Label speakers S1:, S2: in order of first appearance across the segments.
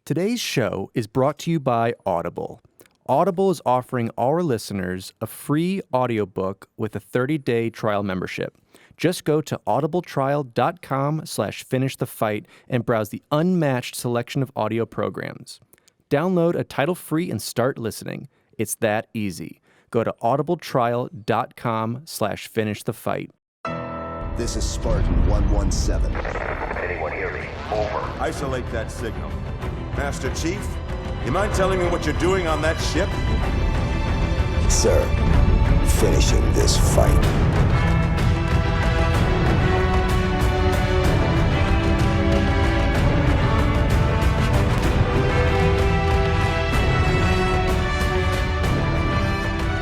S1: Today's show is brought to you by Audible. Audible is offering our listeners a free audiobook with a 30-day trial membership. Just go to audibletrial.com/finishthefight and browse the unmatched selection of audio programs. Download a title free and start listening. It's that easy. Go to audibletrial.com/finishthefight.
S2: This is Spartan 117.
S3: Anyone hear me? Over.
S4: Isolate that signal. Master Chief, you mind telling me what you're doing on that ship?
S2: Sir, finishing this fight.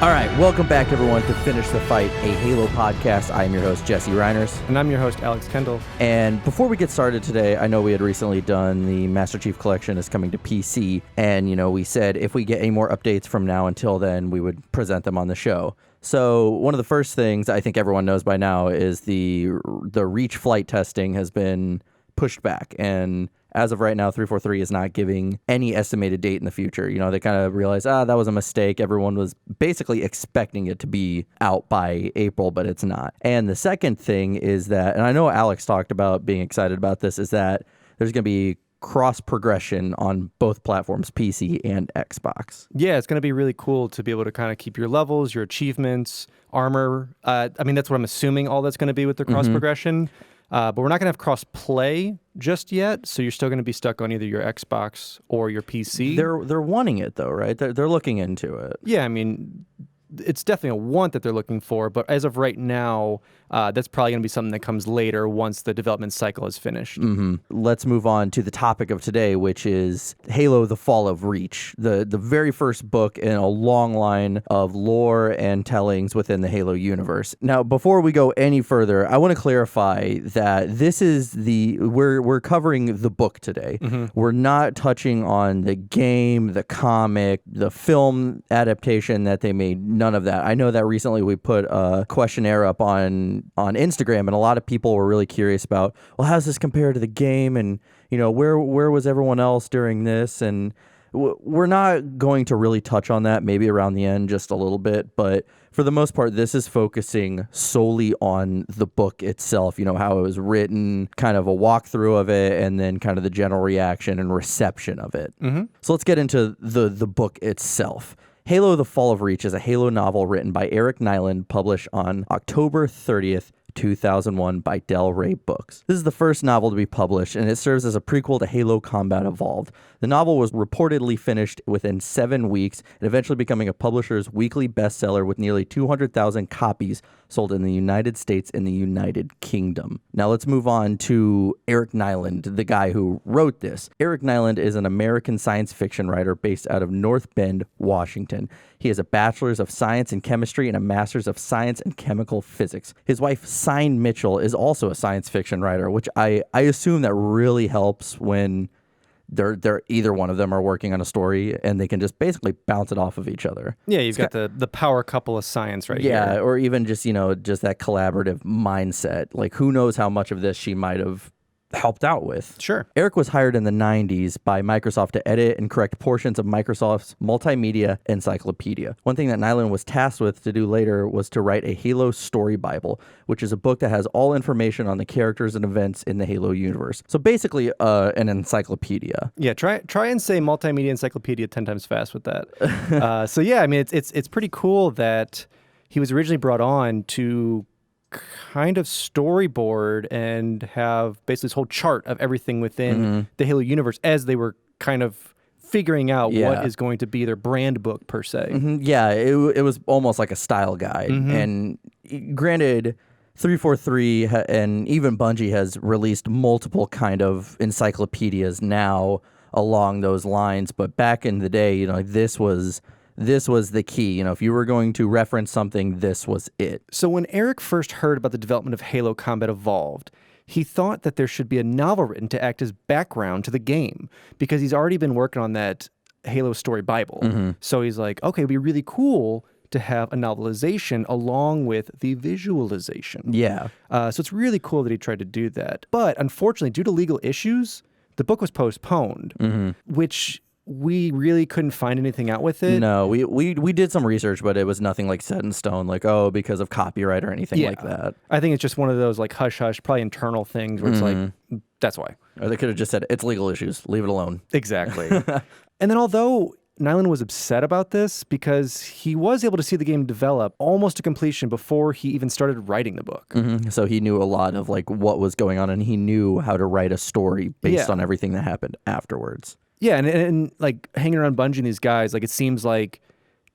S5: All right, welcome back, everyone, to Finish the Fight, a Halo podcast. I am your host, Jesse Reiners.
S1: And I'm your host, Alex Kendall.
S5: And before we get started today, I know we had recently done the Master Chief Collection is coming to PC. And, we said if we get any more updates from now until then, we would present them on the show. So one of the first things I think everyone knows by now is the Reach flight testing has been pushed back. And as of right now, 343 is not giving any estimated date in the future. They kind of realized, that was a mistake. Everyone was basically expecting it to be out by April, but it's not. And the second thing is that, and I know Alex talked about being excited about this, is that there's going to be cross progression on both platforms, PC and Xbox.
S1: Yeah, it's going to be really cool to be able to kind of keep your levels, your achievements, armor. That's what I'm assuming all that's going to be with the cross progression. But we're not going to have cross-play just yet, so you're still going to be stuck on either your Xbox or your PC.
S5: They're wanting it, though, right? They're looking into it.
S1: Yeah, it's definitely a want that they're looking for, but as of right now, that's probably going to be something that comes later once the development cycle is finished.
S5: Mm-hmm. Let's move on to the topic of today, which is Halo: The Fall of Reach, the very first book in a long line of lore and tellings within the Halo universe. Now, before we go any further, I want to clarify that this is we're covering the book today. Mm-hmm. We're not touching on the game, the comic, the film adaptation that they made. None of that. I know that recently we put a questionnaire up on Instagram, and a lot of people were really curious about, well, how does this compare to the game, and where was everyone else during this? And we're not going to really touch on that, maybe around the end just a little bit, but for the most part, this is focusing solely on the book itself, how it was written, kind of a walkthrough of it, and then kind of the general reaction and reception of it. Mm-hmm. So let's get into the book itself. Halo: The Fall of Reach is a Halo novel written by Eric Nylund, published on October 30th, 2001 by Del Rey Books. This is the first novel to be published, and it serves as a prequel to Halo Combat Evolved. The novel was reportedly finished within 7 weeks and eventually becoming a publisher's weekly bestseller with nearly 200,000 copies sold in the United States and the United Kingdom. Now let's move on to Eric Nylund, the guy who wrote this. Eric Nylund is an American science fiction writer based out of North Bend, Washington. He has a bachelor's of science in chemistry and a master's of science in chemical physics. His wife, Sine Mitchell, is also a science fiction writer, which I assume that really helps when they're either one of them are working on a story and they can just basically bounce it off of each other.
S1: Yeah, you've got the power couple of science right here.
S5: Yeah, or even just, just that collaborative mindset. Like, who knows how much of this she might have helped out with.
S1: Sure.
S5: Eric was hired in the 90s by Microsoft to edit and correct portions of Microsoft's multimedia encyclopedia. One thing that Nylund was tasked with to do later was to write a Halo story Bible, which is a book that has all information on the characters and events in the Halo universe. So basically an encyclopedia.
S1: Yeah, try and say multimedia encyclopedia 10 times fast with that. So yeah, it's pretty cool that he was originally brought on to kind of storyboard and have basically this whole chart of everything within the Halo universe as they were kind of figuring out what is going to be their brand book per se.
S5: Mm-hmm. Yeah, it was almost like a style guide. Mm-hmm. And granted, 343 and even Bungie has released multiple kind of encyclopedias now along those lines. But back in the day, this was the key. If you were going to reference something, this was it.
S1: So when Eric first heard about the development of Halo Combat Evolved, he thought that there should be a novel written to act as background to the game because he's already been working on that Halo story Bible. Mm-hmm. So he's like, okay, it'd be really cool to have a novelization along with the visualization.
S5: Yeah.
S1: So it's really cool that he tried to do that. But unfortunately, due to legal issues, the book was postponed, which we really couldn't find anything out with it.
S5: No, we did some research, but it was nothing like set in stone, like, because of copyright or anything like that.
S1: I think it's just one of those like hush-hush, probably internal things where it's like, that's why.
S5: Or they could have just said, it's legal issues, leave it alone.
S1: Exactly. And then although Nylund was upset about this because he was able to see the game develop almost to completion before he even started writing the book.
S5: So he knew a lot of like what was going on, and he knew how to write a story based on everything that happened afterwards. Yeah,
S1: and like hanging around Bungie and these guys, like it seems like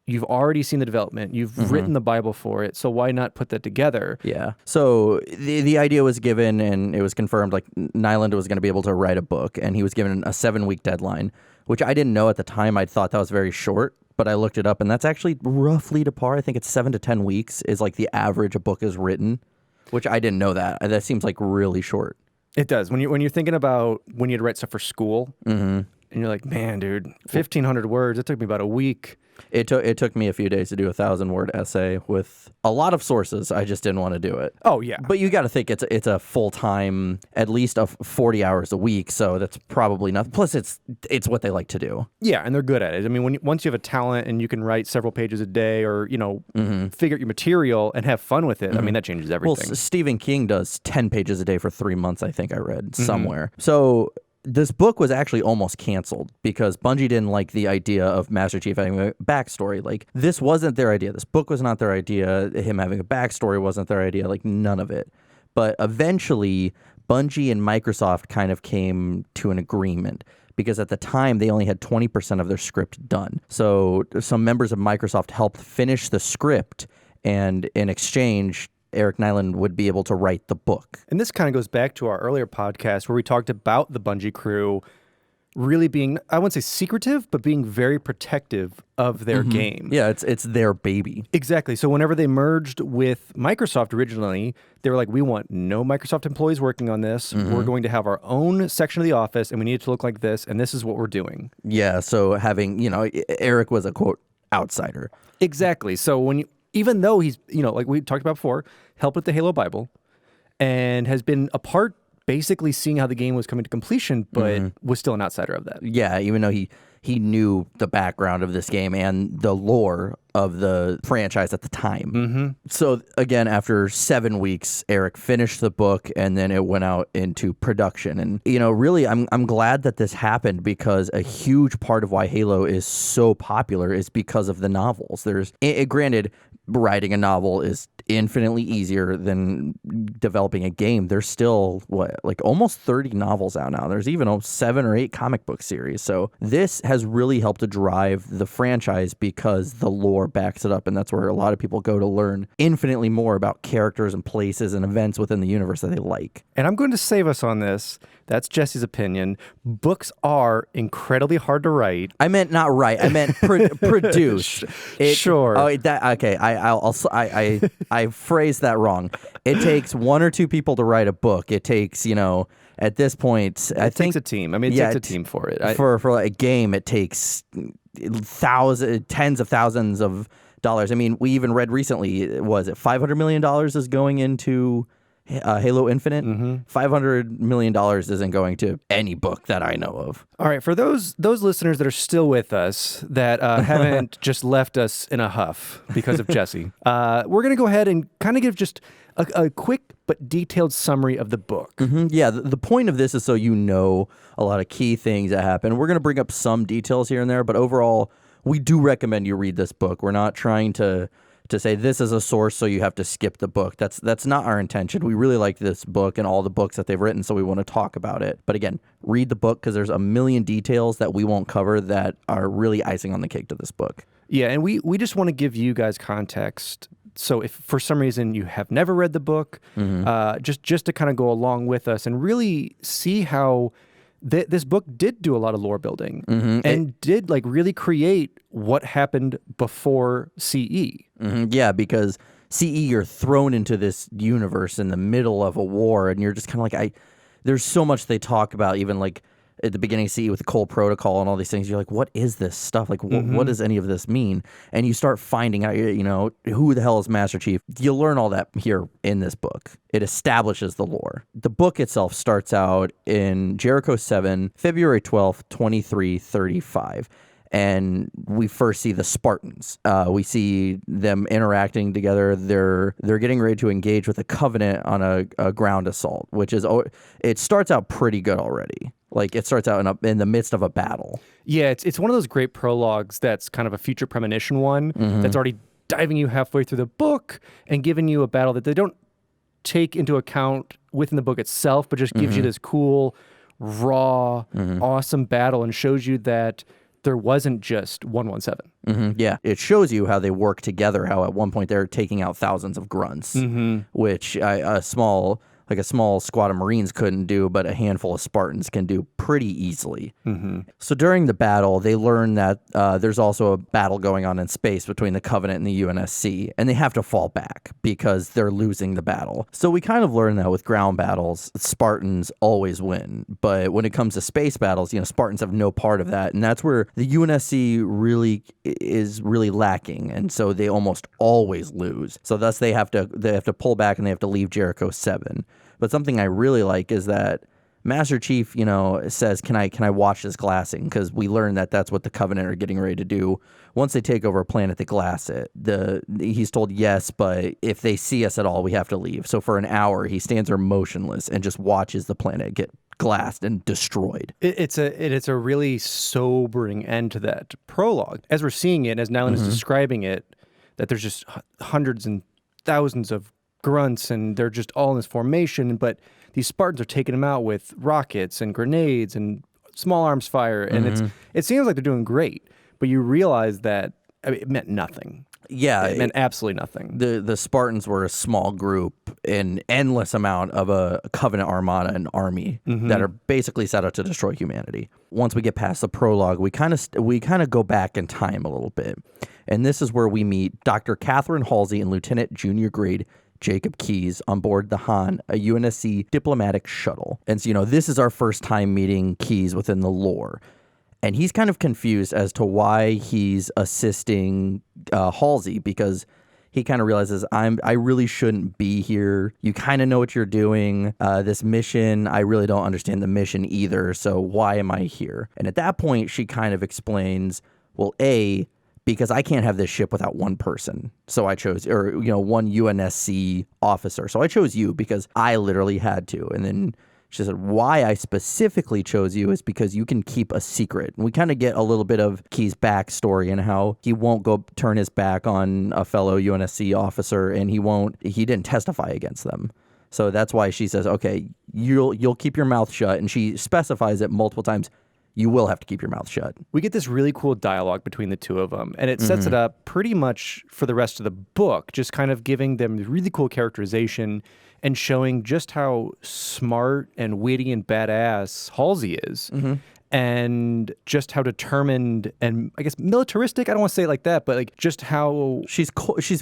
S1: you've already seen the development, you've written the Bible for it, so why not put that together?
S5: Yeah. So the idea was given, and it was confirmed, like Nylund was going to be able to write a book, and he was given a 7-week deadline, which I didn't know at the time. I thought that was very short, but I looked it up, and that's actually roughly to par. I think it's 7 to 10 weeks is like the average a book is written, which I didn't know that. That seems like really short.
S1: It does. When you're thinking about when you had to write stuff for school, and you're like, man, dude, 1,500 words, it took me about a week.
S5: It took me a few days to do a 1,000-word essay with a lot of sources. I just didn't want to do it.
S1: Oh yeah,
S5: but you got to think it's a full-time, at least of 40 hours a week. So that's probably nothing. Plus, it's what they like to do.
S1: Yeah, and they're good at it. I mean, once you have a talent and you can write several pages a day, or figure out your material and have fun with it. I mean, that changes everything.
S5: Well, Stephen King does 10 pages a day for 3 months. I think I read somewhere. So this book was actually almost canceled because Bungie didn't like the idea of Master Chief having a backstory. Like, this wasn't their idea. This book was not their idea. Him having a backstory wasn't their idea. Like, none of it. But eventually, Bungie and Microsoft kind of came to an agreement because at the time, they only had 20% of their script done. So some members of Microsoft helped finish the script, and in exchange, Eric Nylund would be able to write the book.
S1: And this kind of goes back to our earlier podcast where we talked about the Bungie crew really being, I wouldn't say secretive, but being very protective of their game.
S5: Yeah, it's their baby.
S1: Exactly. So whenever they merged with Microsoft originally, they were like, we want no Microsoft employees working on this. We're going to have our own section of the office, and we need it to look like this, and this is what we're doing.
S5: Yeah, so having, Eric was a, quote, outsider.
S1: Exactly. So even though he's, like we talked about before, helped with the Halo Bible and has been a part basically seeing how the game was coming to completion, but was still an outsider of that.
S5: Yeah, even though he knew the background of this game and the lore of the franchise at the time. So again, after 7 weeks, Eric finished the book, and then it went out into production. And, really, I'm glad that this happened because a huge part of why Halo is so popular is because of the novels. Granted, writing a novel is infinitely easier than developing a game. There's still almost 30 novels out now. There's even 7 or 8 comic book series. So this has really helped to drive the franchise because the lore backs it up, and that's where a lot of people go to learn infinitely more about characters and places and events within the universe that they like.
S1: And I'm going to save us on this. That's Jesse's opinion. Books are incredibly hard to write.
S5: I meant not write. I meant produce.
S1: Sure.
S5: Oh, okay. I phrased that wrong. It takes 1 or 2 people to write a book. It takes, at this point,
S1: it takes a team. I mean, it takes a team for it.
S5: For a game, it takes tens of thousands of dollars. I mean, we even read recently, was it $500 million is going into Halo Infinite? $500 million isn't going to any book that I know of.
S1: All right, for those listeners that are still with us that haven't just left us in a huff because of Jesse, we're going to go ahead and kind of give just a quick but detailed summary of the book.
S5: Yeah, the point of this is so you know a lot of key things that happen. We're going to bring up some details here and there, but overall, we do recommend you read this book. We're not trying to say this is a source so you have to skip the book. That's not our intention. We really like this book and all the books that they've written, so we want to talk about it. But again, read the book because there's a million details that we won't cover that are really icing on the cake to this book.
S1: Yeah, and we just want to give you guys context. So if for some reason you have never read the book, just to kind of go along with us and really see how this book did do a lot of lore building and did really create what happened before CE.
S5: Yeah, because CE, you're thrown into this universe in the middle of a war, and you're just kind of there's so much they talk about, even at the beginning see with the Cole Protocol and all these things. You're like, what is this stuff? Like, what does any of this mean? And you start finding out, who the hell is Master Chief? You'll learn all that here in this book. It establishes the lore. The book itself starts out in Jericho 7, February 12th, 2335. And we first see the Spartans. We see them interacting together. They're getting ready to engage with a Covenant on a ground assault, which is, it starts out pretty good already. Like, it starts out in the midst of a battle.
S1: Yeah, it's one of those great prologues that's kind of a future premonition one that's already diving you halfway through the book and giving you a battle that they don't take into account within the book itself, but just gives you this cool, raw, awesome battle and shows you that there wasn't just 117.
S5: Yeah, it shows you how they work together, how at one point they're taking out thousands of grunts, which a small squad of Marines couldn't do, but a handful of Spartans can do pretty easily. So during the battle, they learn that there's also a battle going on in space between the Covenant and the UNSC, and they have to fall back because they're losing the battle. So we kind of learn that with ground battles, Spartans always win. But when it comes to space battles, Spartans have no part of that, and that's where the UNSC really is lacking, and so they almost always lose. So thus they have to pull back and they have to leave Jericho 7. But something I really like is that Master Chief, says, can I watch this glassing? Because we learn that that's what the Covenant are getting ready to do. Once they take over a planet, they glass it. He's told yes, but if they see us at all, we have to leave. So for an hour, he stands there motionless and just watches the planet get glassed and destroyed.
S1: It's a really sobering end to that prologue. As we're seeing it, as Nylund is describing it, that there's just hundreds and thousands of grunts and they're just all in this formation, but these Spartans are taking them out with rockets and grenades and small arms fire, and it seems like they're doing great, but you realize that it meant nothing.
S5: Yeah,
S1: it meant absolutely nothing.
S5: The Spartans were a small group, an endless amount of a Covenant armada and army that are basically set out to destroy humanity. Once we get past the prologue, we kind of go back in time a little bit, and this is where we meet Dr. Catherine Halsey and Lieutenant Junior Grade Jacob Keyes on board the Han, a UNSC diplomatic shuttle. And so, this is our first time meeting Keyes within the lore. And he's kind of confused as to why he's assisting Halsey, because he kind of realizes, I really shouldn't be here. You kind of know what you're doing. This mission, I really don't understand the mission either, so why am I here? And at that point, she kind of explains, well, because I can't have this ship without one person. So I chose, one UNSC officer. So I chose you because I literally had to. And then she said, why I specifically chose you is because you can keep a secret. And we kind of get a little bit of Key's backstory and how he won't go turn his back on a fellow UNSC officer, and he didn't testify against them. So that's why she says, okay, you'll keep your mouth shut. And she specifies it multiple times. You will have to keep your mouth shut.
S1: We get this really cool dialogue between the two of them, and it sets it up pretty much for the rest of the book, just kind of giving them really cool characterization and showing just how smart and witty and badass Halsey is, and just how determined and, I guess, militaristic. I don't want to say it like that, but like just how
S5: she's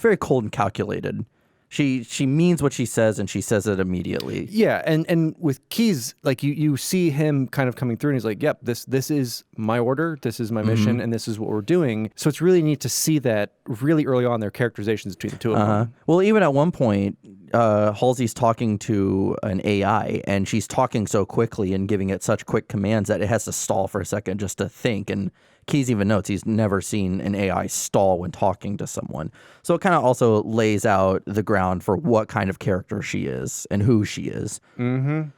S5: very cold and calculated. She means what she says, and she says it immediately.
S1: Yeah, and with Keyes, like you see him kind of coming through, and he's like, "Yep, this is my order, this is my mission, and this is what we're doing." So it's really neat to see that really early on their characterizations between the two of them.
S5: Well, even at one point, Halsey's talking to an AI, and she's talking so quickly and giving it such quick commands that it has to stall for a second just to think. And Keyes even notes he's never seen an AI stall when talking to someone. So it kind of also lays out the ground for what kind of character she is and who she is.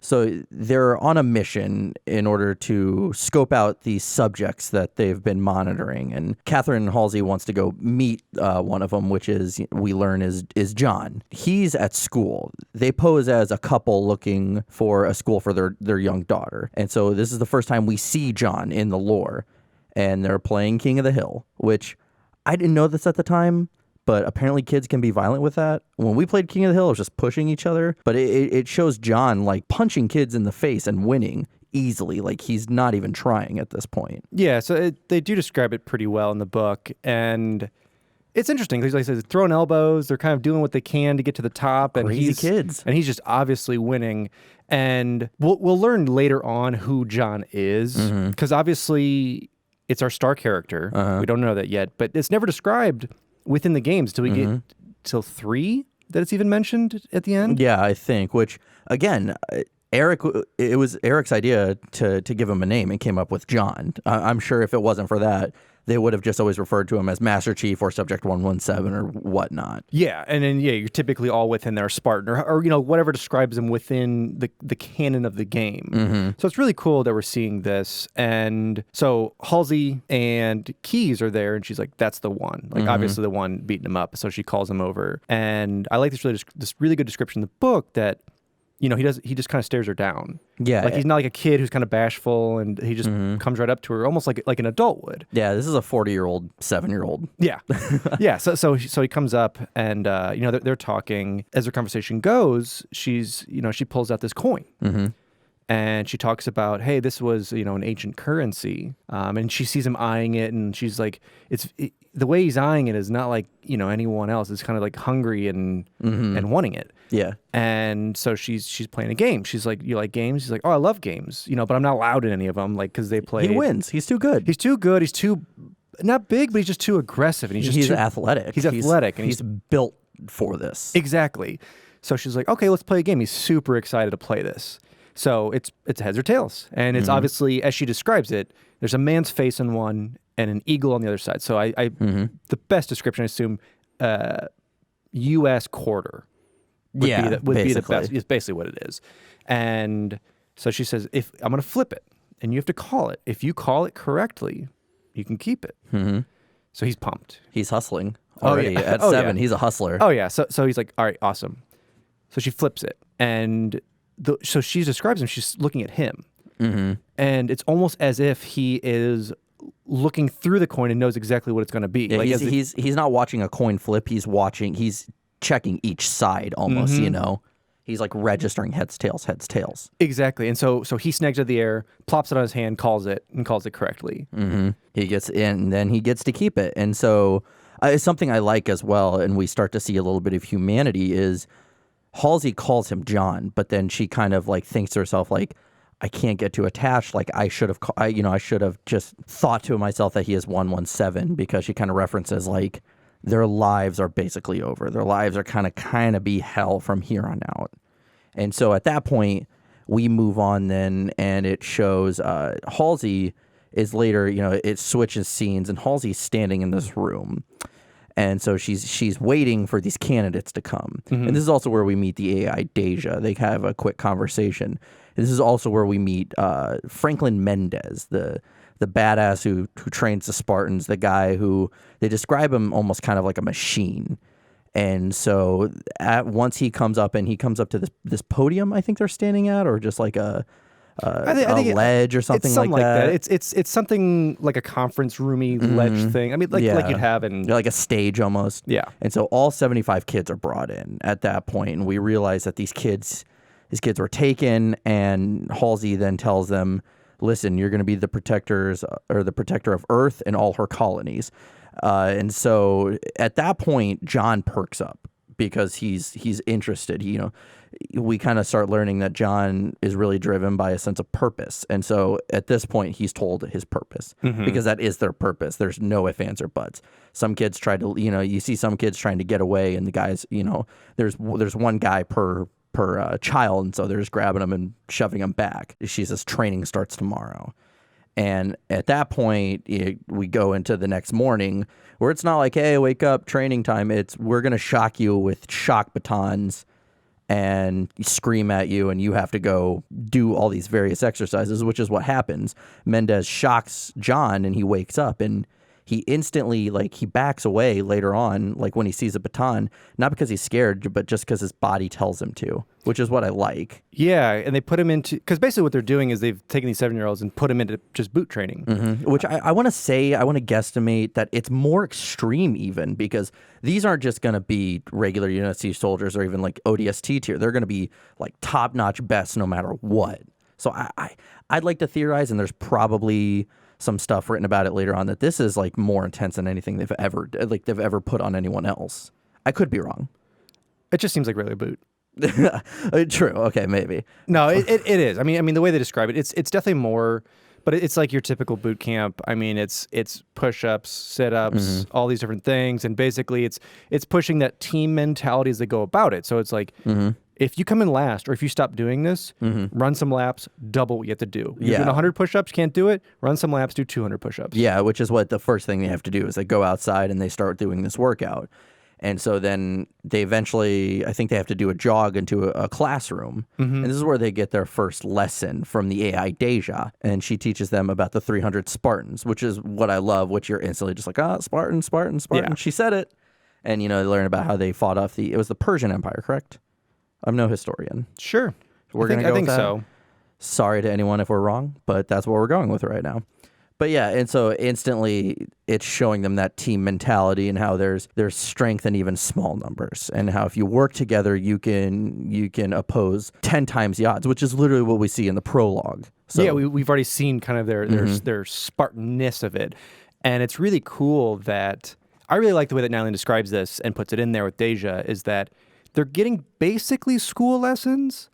S5: So they're on a mission in order to scope out these subjects that they've been monitoring. And Catherine Halsey wants to go meet one of them, which we learn is John. He's at school. They pose as a couple looking for a school for their young daughter. And so this is the first time we see John in the lore. And they're playing King of the Hill, which I didn't know this at the time, but apparently kids can be violent with that. When we played King of the Hill, it was just pushing each other, but it shows John like punching kids in the face and winning easily, like he's not even trying at this point.
S1: Yeah, so they do describe it pretty well in the book, and it's interesting because, like I said, throwing elbows, they're kind of doing what they can to get to the top, and
S5: Crazy kids.
S1: and he's just obviously winning. And we'll learn later on who John is, because obviously it's our star character. We don't know that yet, but it's never described within the games till we get till 3 that it's even mentioned at the end.
S5: Yeah, I think. Which again, it was Eric's idea to give him a name and came up with John. I'm sure if it wasn't for that, they would have just always referred to him as Master Chief or Subject 117 or whatnot.
S1: Yeah, and then you're typically all within their Spartan or whatever describes them within the canon of the game. So it's really cool that we're seeing this. And so Halsey and Keyes are there, and she's like, "That's the one." Like obviously the one beating him up. So she calls him over, and I like this really good description in the book that. He just kind of stares her down.
S5: Yeah.
S1: Like he's not like a kid who's kind of bashful, and he just comes right up to her almost like an adult would.
S5: Yeah, this is a 40-year-old, 7-year-old.
S1: Yeah. Yeah. So he comes up, and they're talking. As their conversation goes, she pulls out this coin. And she talks about, hey, this was, an ancient currency. And she sees him eyeing it, and she's like, the way he's eyeing it is not like, anyone else. It's kind of like hungry and wanting it.
S5: Yeah.
S1: And so she's playing a game. She's like, you like games? He's like, oh, I love games, but I'm not allowed in any of them, like, because they play.
S5: He wins. He's too good.
S1: He's too good. He's too, not big, but he's just too aggressive. And he's
S5: athletic.
S1: He's athletic. And
S5: he's built for this.
S1: Exactly. So she's like, okay, let's play a game. He's super excited to play this. So it's heads or tails. And it's obviously, as she describes it, there's a man's face on one and an eagle on the other side. So the best description, I assume, U.S. quarter would be the best. It's basically what it is. And so she says, if I'm going to flip it, and you have to call it. If you call it correctly, you can keep it. So he's pumped.
S5: He's hustling already. At 7, he's a hustler.
S1: Oh, yeah. So he's like, all right, awesome. So she flips it. And so she describes him. She's looking at him. And it's almost as if he is looking through the coin and knows exactly what it's going to be.
S5: Yeah, he's not watching a coin flip. He's checking each side almost, He's like registering heads, tails.
S1: Exactly. And so he snags it out of the air, plops it on his hand, calls it correctly.
S5: He gets in, and then he gets to keep it. And so it's something I like as well, and we start to see a little bit of humanity is Halsey calls him John, but then she kind of like thinks to herself like, I can't get too attached. Like I should have just thought to myself that he is 117, because she kind of references like their lives are basically over. Their lives are kind of be hell from here on out. And so at that point, we move on then, and it shows Halsey is later, it switches scenes, and Halsey's standing in this room. And so she's waiting for these candidates to come. And this is also where we meet the AI Deja. They have a quick conversation. And this is also where we meet Franklin Mendez, the badass who trains the Spartans, the guy who they describe him almost kind of like a machine. And so once he comes up to this podium, I think they're standing at, or just like a ledge or something like that.
S1: It's something like a conference roomy ledge thing. I mean, like you'd have in
S5: like a stage almost.
S1: Yeah.
S5: And so all 75 kids are brought in at that point, and we realize that these kids were taken, and Halsey then tells them, listen, you're going to be the protector of Earth and all her colonies. And so at that point, John perks up because he's interested. We kind of start learning that John is really driven by a sense of purpose. And so at this point, he's told his purpose because that is their purpose. There's no ifs, ands, or buts. Some kids try to, you see some kids trying to get away, and the guys, there's one guy per child, and so they're just grabbing him and shoving him back. She says training starts tomorrow. And at that point, we go into the next morning where it's not like, hey, wake up, training time. It's we're going to shock you with shock batons and scream at you, and you have to go do all these various exercises, which is what happens. Mendez shocks John, and he wakes up, and he instantly, he backs away later on, when he sees a baton, not because he's scared, but just because his body tells him to, which is what I like.
S1: Yeah, and they put him into, because basically what they're doing is they've taken these 7-year-olds and put them into just boot training.
S5: Which I want to guesstimate that it's more extreme even, because these aren't just going to be regular UNSC soldiers or even ODST tier. They're going to be top-notch best no matter what. So I'd like to theorize, and there's probably some stuff written about it later on that this is like more intense than anything they've ever put on anyone else. I could be wrong.
S1: It just seems like really a boot.
S5: True. Okay, maybe.
S1: No, it is. I mean, the way they describe it, it's definitely more, but it's like your typical boot camp. I mean, it's push-ups, sit-ups, all these different things, and basically it's pushing that team mentality as they go about it. So it's like, if you come in last, or if you stop doing this, run some laps, double what you have to do. You're doing 100 push-ups, can't do it, run some laps, do 200 push-ups.
S5: Yeah, which is what the first thing they have to do is they go outside and they start doing this workout. And so then they eventually, I think they have to do a jog into a classroom. And this is where they get their first lesson from the AI Deja. And she teaches them about the 300 Spartans, which is what I love, which you're instantly just like, Spartan, Spartan, Spartan.
S1: Yeah.
S5: She said it. And, they learn about how they fought off it was the Persian Empire, correct? I'm no historian.
S1: Sure.
S5: We're going to go
S1: I think
S5: with that.
S1: so.
S5: Sorry to anyone if we're wrong, but that's what we're going with right now. But yeah, and so instantly it's showing them that team mentality and how there's strength in even small numbers, and how if you work together, you can oppose 10 times the odds, which is literally what we see in the prologue. So,
S1: yeah, we've already seen kind of their Spartanness of it, and it's really cool that I really like the way that Nylund describes this and puts it in there with Deja, is that they're getting basically school lessons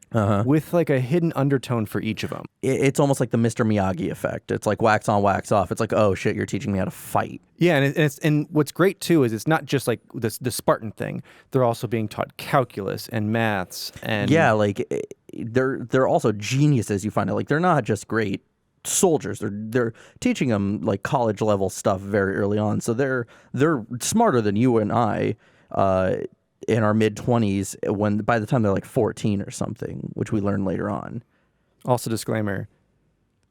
S1: with like a hidden undertone for each of them.
S5: It's almost like the Mr. Miyagi effect. It's like wax on, wax off. It's like, oh shit, you're teaching me how to fight.
S1: Yeah, and what's great too is it's not just like the Spartan thing. They're also being taught calculus and maths and
S5: like they're also geniuses. You find out like they're not just great soldiers. They're teaching them like college level stuff very early on. So they're smarter than you and I. In our mid-20s, by the time they're like 14 or something, which we learn later on.
S1: Also, disclaimer: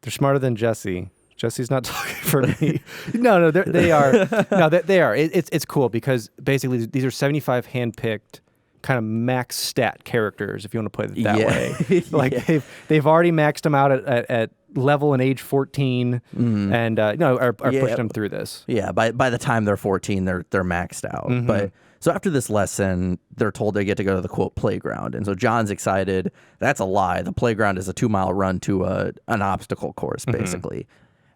S1: they're smarter than Jesse. Jesse's not talking for me. No, they are. No, they are. It's cool because basically these are 75 handpicked, kind of max stat characters, if you want to put it that way. Like they've already maxed them out at level and age 14, and are pushing them through this.
S5: Yeah, by the time they're 14, they're maxed out. But so after this lesson, they're told they get to go to the quote playground, and so John's excited. That's a lie. The playground is a 2-mile run to an obstacle course, basically.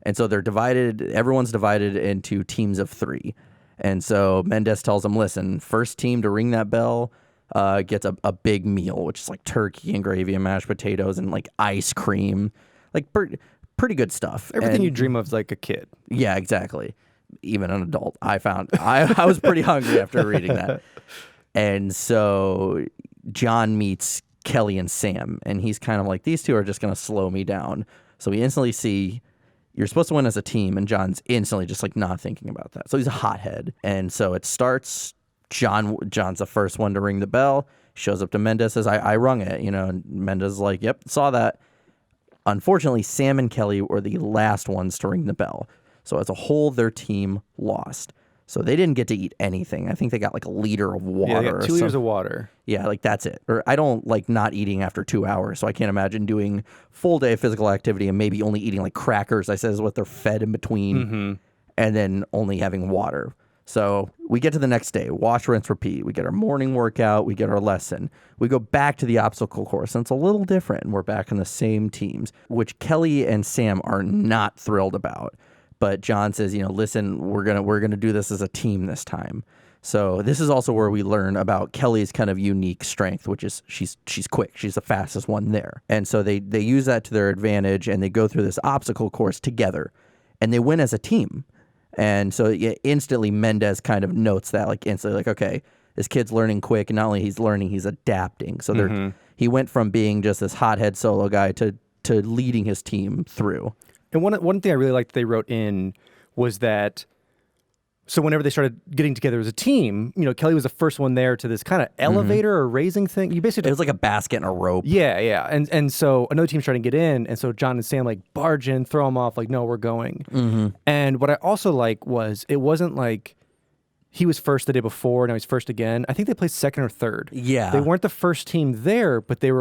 S5: And so they're divided. Everyone's divided into teams of 3. And so Mendez tells them, listen, first team to ring that bell gets a big meal, which is like turkey and gravy and mashed potatoes and like ice cream, like pretty good stuff.
S1: Everything you dream of as like a kid.
S5: Yeah, exactly. Even an adult. I was pretty hungry after reading that. And so John meets Kelly and Sam, and he's kind of like, these two are just going to slow me down. So we instantly see you're supposed to win as a team, and John's instantly just like not thinking about that. So he's a hothead. And so it starts, John's the first one to ring the bell, shows up to Mendez, says, I rung it, and Mendez is like, yep, saw that. Unfortunately, Sam and Kelly were the last ones to ring the bell. So as a whole, their team lost. So they didn't get to eat anything. I think they got like a liter of water.
S1: Yeah, they got 2 liters of water.
S5: Yeah, like that's it. Or I don't like not eating after 2 hours, so I can't imagine doing full day of physical activity and maybe only eating like crackers, I said, is what they're fed in between, and then only having water. So we get to the next day, wash, rinse, repeat. We get our morning workout, we get our lesson. We go back to the obstacle course, and it's a little different, and we're back in the same teams, which Kelly and Sam are not thrilled about. But John says, listen, we're gonna do this as a team this time. So this is also where we learn about Kelly's kind of unique strength, which is she's quick. She's the fastest one there. And so they use that to their advantage, and they go through this obstacle course together, and they win as a team. And so instantly Mendez kind of notes that, like instantly, like, okay, this kid's learning quick, and not only he's learning, he's adapting. So he went from being just this hothead solo guy to leading his team through.
S1: And one thing I really liked they wrote in was that, so whenever they started getting together as a team, Kelly was the first one there to this kind of elevator or raising thing. You basically
S5: it was like a basket and a rope.
S1: Yeah. And so another team's trying to get in, and so John and Sam like barge in, throw them off, like, no, we're going. And what I also like was it wasn't like he was first the day before, now he's first again. I think they placed second or third.
S5: Yeah.
S1: They weren't the first team there, but they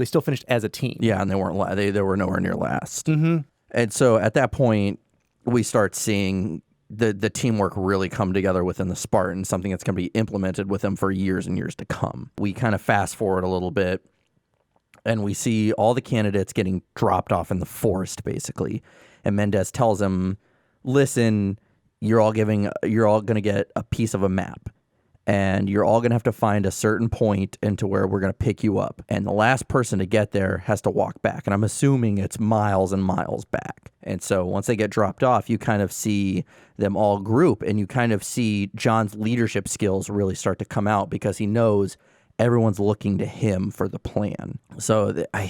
S1: still finished as a team.
S5: Yeah, and they weren't they were nowhere near last. And so at that point, we start seeing the teamwork really come together within the Spartans, something that's going to be implemented with them for years and years to come. We kind of fast forward a little bit, and we see all the candidates getting dropped off in the forest, basically. And Mendez tells him, listen, you're all going to get a piece of a map. And you're all going to have to find a certain point into where we're going to pick you up. And the last person to get there has to walk back. And I'm assuming it's miles and miles back. And so once they get dropped off, you kind of see them all group, and you kind of see John's leadership skills really start to come out because he knows everyone's looking to him for the plan. So I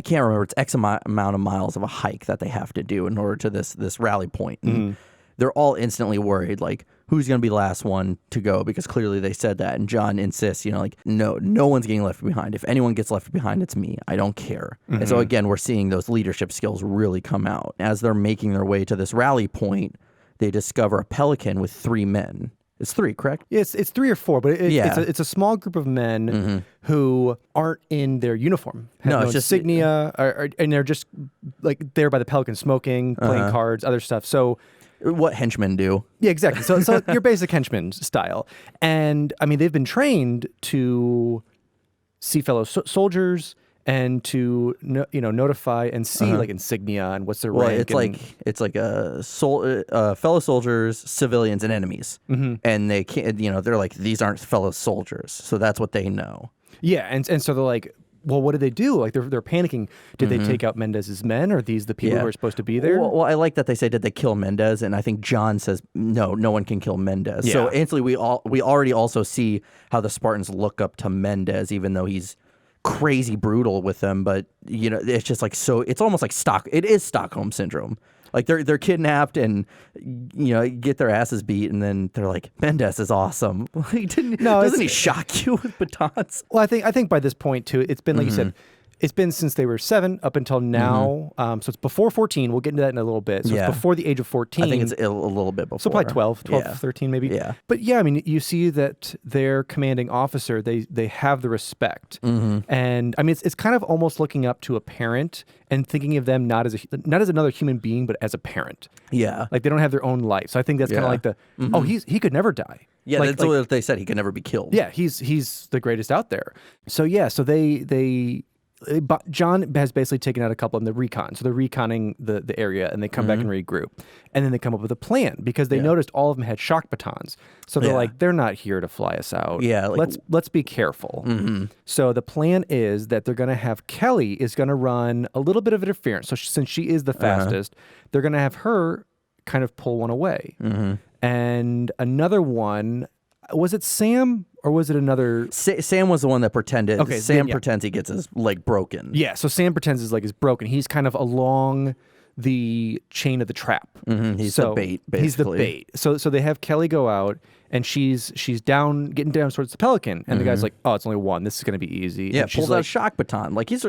S5: can't remember. It's X amount of miles of a hike that they have to do in order to this rally point. And they're all instantly worried, like, who's going to be the last one to go? Because clearly they said that. And John insists, like, no one's getting left behind. If anyone gets left behind, it's me. I don't care. And so, again, we're seeing those leadership skills really come out. As they're making their way to this rally point, they discover a pelican with 3 men. It's 3, correct?
S1: Yes, it's 3 or 4, but it's a small group of men who aren't in their uniform. Have
S5: it's just
S1: insignia, and they're just like there by the pelican, smoking, playing cards, other stuff. So
S5: what henchmen do.
S1: Yeah, exactly. So your basic henchman style. And I mean, they've been trained to see fellow soldiers and to notify and see like insignia and what's their rank.
S5: It's like fellow soldiers, civilians, and enemies. And they can't. They're like, these aren't fellow soldiers, so that's what they know.
S1: Yeah, and so they're like, well, what did they do? Like they're panicking. Did they take out Mendez's men? Are these the people who are supposed to be there?
S5: Well, I like that they say, did they kill Mendez? And I think John says, no one can kill Mendez.
S1: Yeah.
S5: So instantly we already also see how the Spartans look up to Mendez, even though he's crazy brutal with them. But it's just like, so it's almost like it is Stockholm syndrome. Like they're kidnapped and get their asses beat, and then they're like, Mendez is awesome. Doesn't he shock you with batons?
S1: Well, I think by this point too, it's been like you said, it's been since they were 7 up until now. So it's before 14. We'll get into that in a little bit. So it's before the age of 14.
S5: I think it's a little bit before.
S1: So probably 12, 13 maybe.
S5: Yeah.
S1: But yeah, I mean, you see that their commanding officer, they have the respect. And I mean, it's kind of almost looking up to a parent and thinking of them not as another human being, but as a parent.
S5: Yeah.
S1: Like they don't have their own life. So I think that's kind of like he could never die.
S5: Yeah, that's what they said. He could never be killed.
S1: Yeah, he's the greatest out there. So yeah, so John has basically taken out a couple of them, the recon. So they're reconning the area, and they come back and regroup. And then they come up with a plan because they noticed all of them had shock batons. So they're like, they're not here to fly us out.
S5: Yeah. Like,
S1: let's be careful. So the plan is that they're going to have Kelly is going to run a little bit of interference. So since she is the fastest, they're going to have her kind of pull one away. And another one, was it Sam? Or was it another?
S5: Sam was the one that pretended.
S1: Okay,
S5: Sam pretends he gets his leg broken.
S1: Yeah, so Sam pretends his leg is broken. He's kind of along the chain of the trap.
S5: He's the bait, basically.
S1: He's the bait. So they have Kelly go out, and she's getting down towards the pelican, and the guy's like, "Oh, it's only one. This is going to be easy."
S5: Yeah,
S1: and she's
S5: pulls out a shock baton. Like he's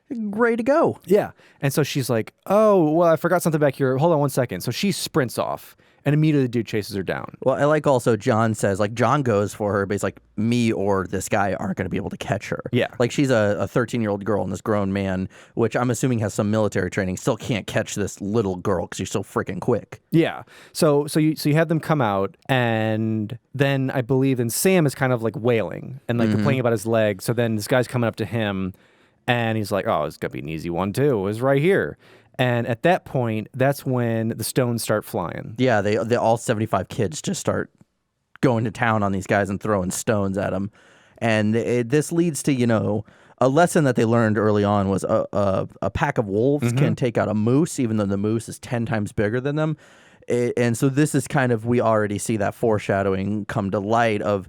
S5: ready to go.
S1: Yeah, and so she's like, "Oh, well, I forgot something back here. Hold on 1 second." So she sprints off. And immediately the dude chases her down.
S5: Well, I like also John says, like, John goes for her, but he's like, me or this guy aren't going to be able to catch her.
S1: Yeah.
S5: Like, she's a 13-year-old girl, and this grown man, which I'm assuming has some military training, still can't catch this little girl because she's so freaking quick.
S1: Yeah. So you have them come out, and then I believe then Sam is kind of like wailing and like complaining about his leg. So then this guy's coming up to him, and he's like, oh, it's going to be an easy one, too. It was right here. And at that point, that's when the stones start flying.
S5: Yeah, they all 75 kids just start going to town on these guys and throwing stones at them. And this leads to, a lesson that they learned early on was a pack of wolves can take out a moose, even though the moose is 10 times bigger than them. And so this is kind of, we already see that foreshadowing come to light of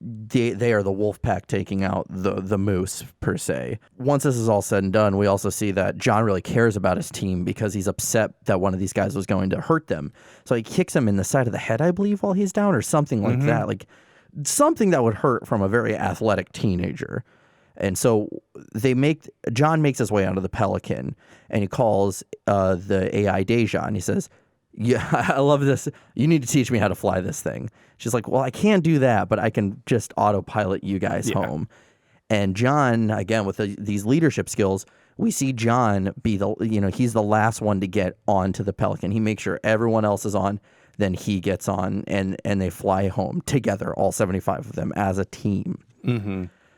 S5: they are the wolf pack taking out the moose, per se. Once this is all said and done, we also see that John really cares about his team because he's upset that one of these guys was going to hurt them. So he kicks him in the side of the head, I believe, while he's down, or something like that. Like something that would hurt from a very athletic teenager. And so John makes his way onto the Pelican, and he calls the AI Deja, and he says, yeah, I love this. You need to teach me how to fly this thing. She's like, well, I can't do that, but I can just autopilot you guys home. And John, again, with these leadership skills, we see John be he's the last one to get onto the Pelican. He makes sure everyone else is on, then he gets on, and they fly home together, all 75 of them, as a team.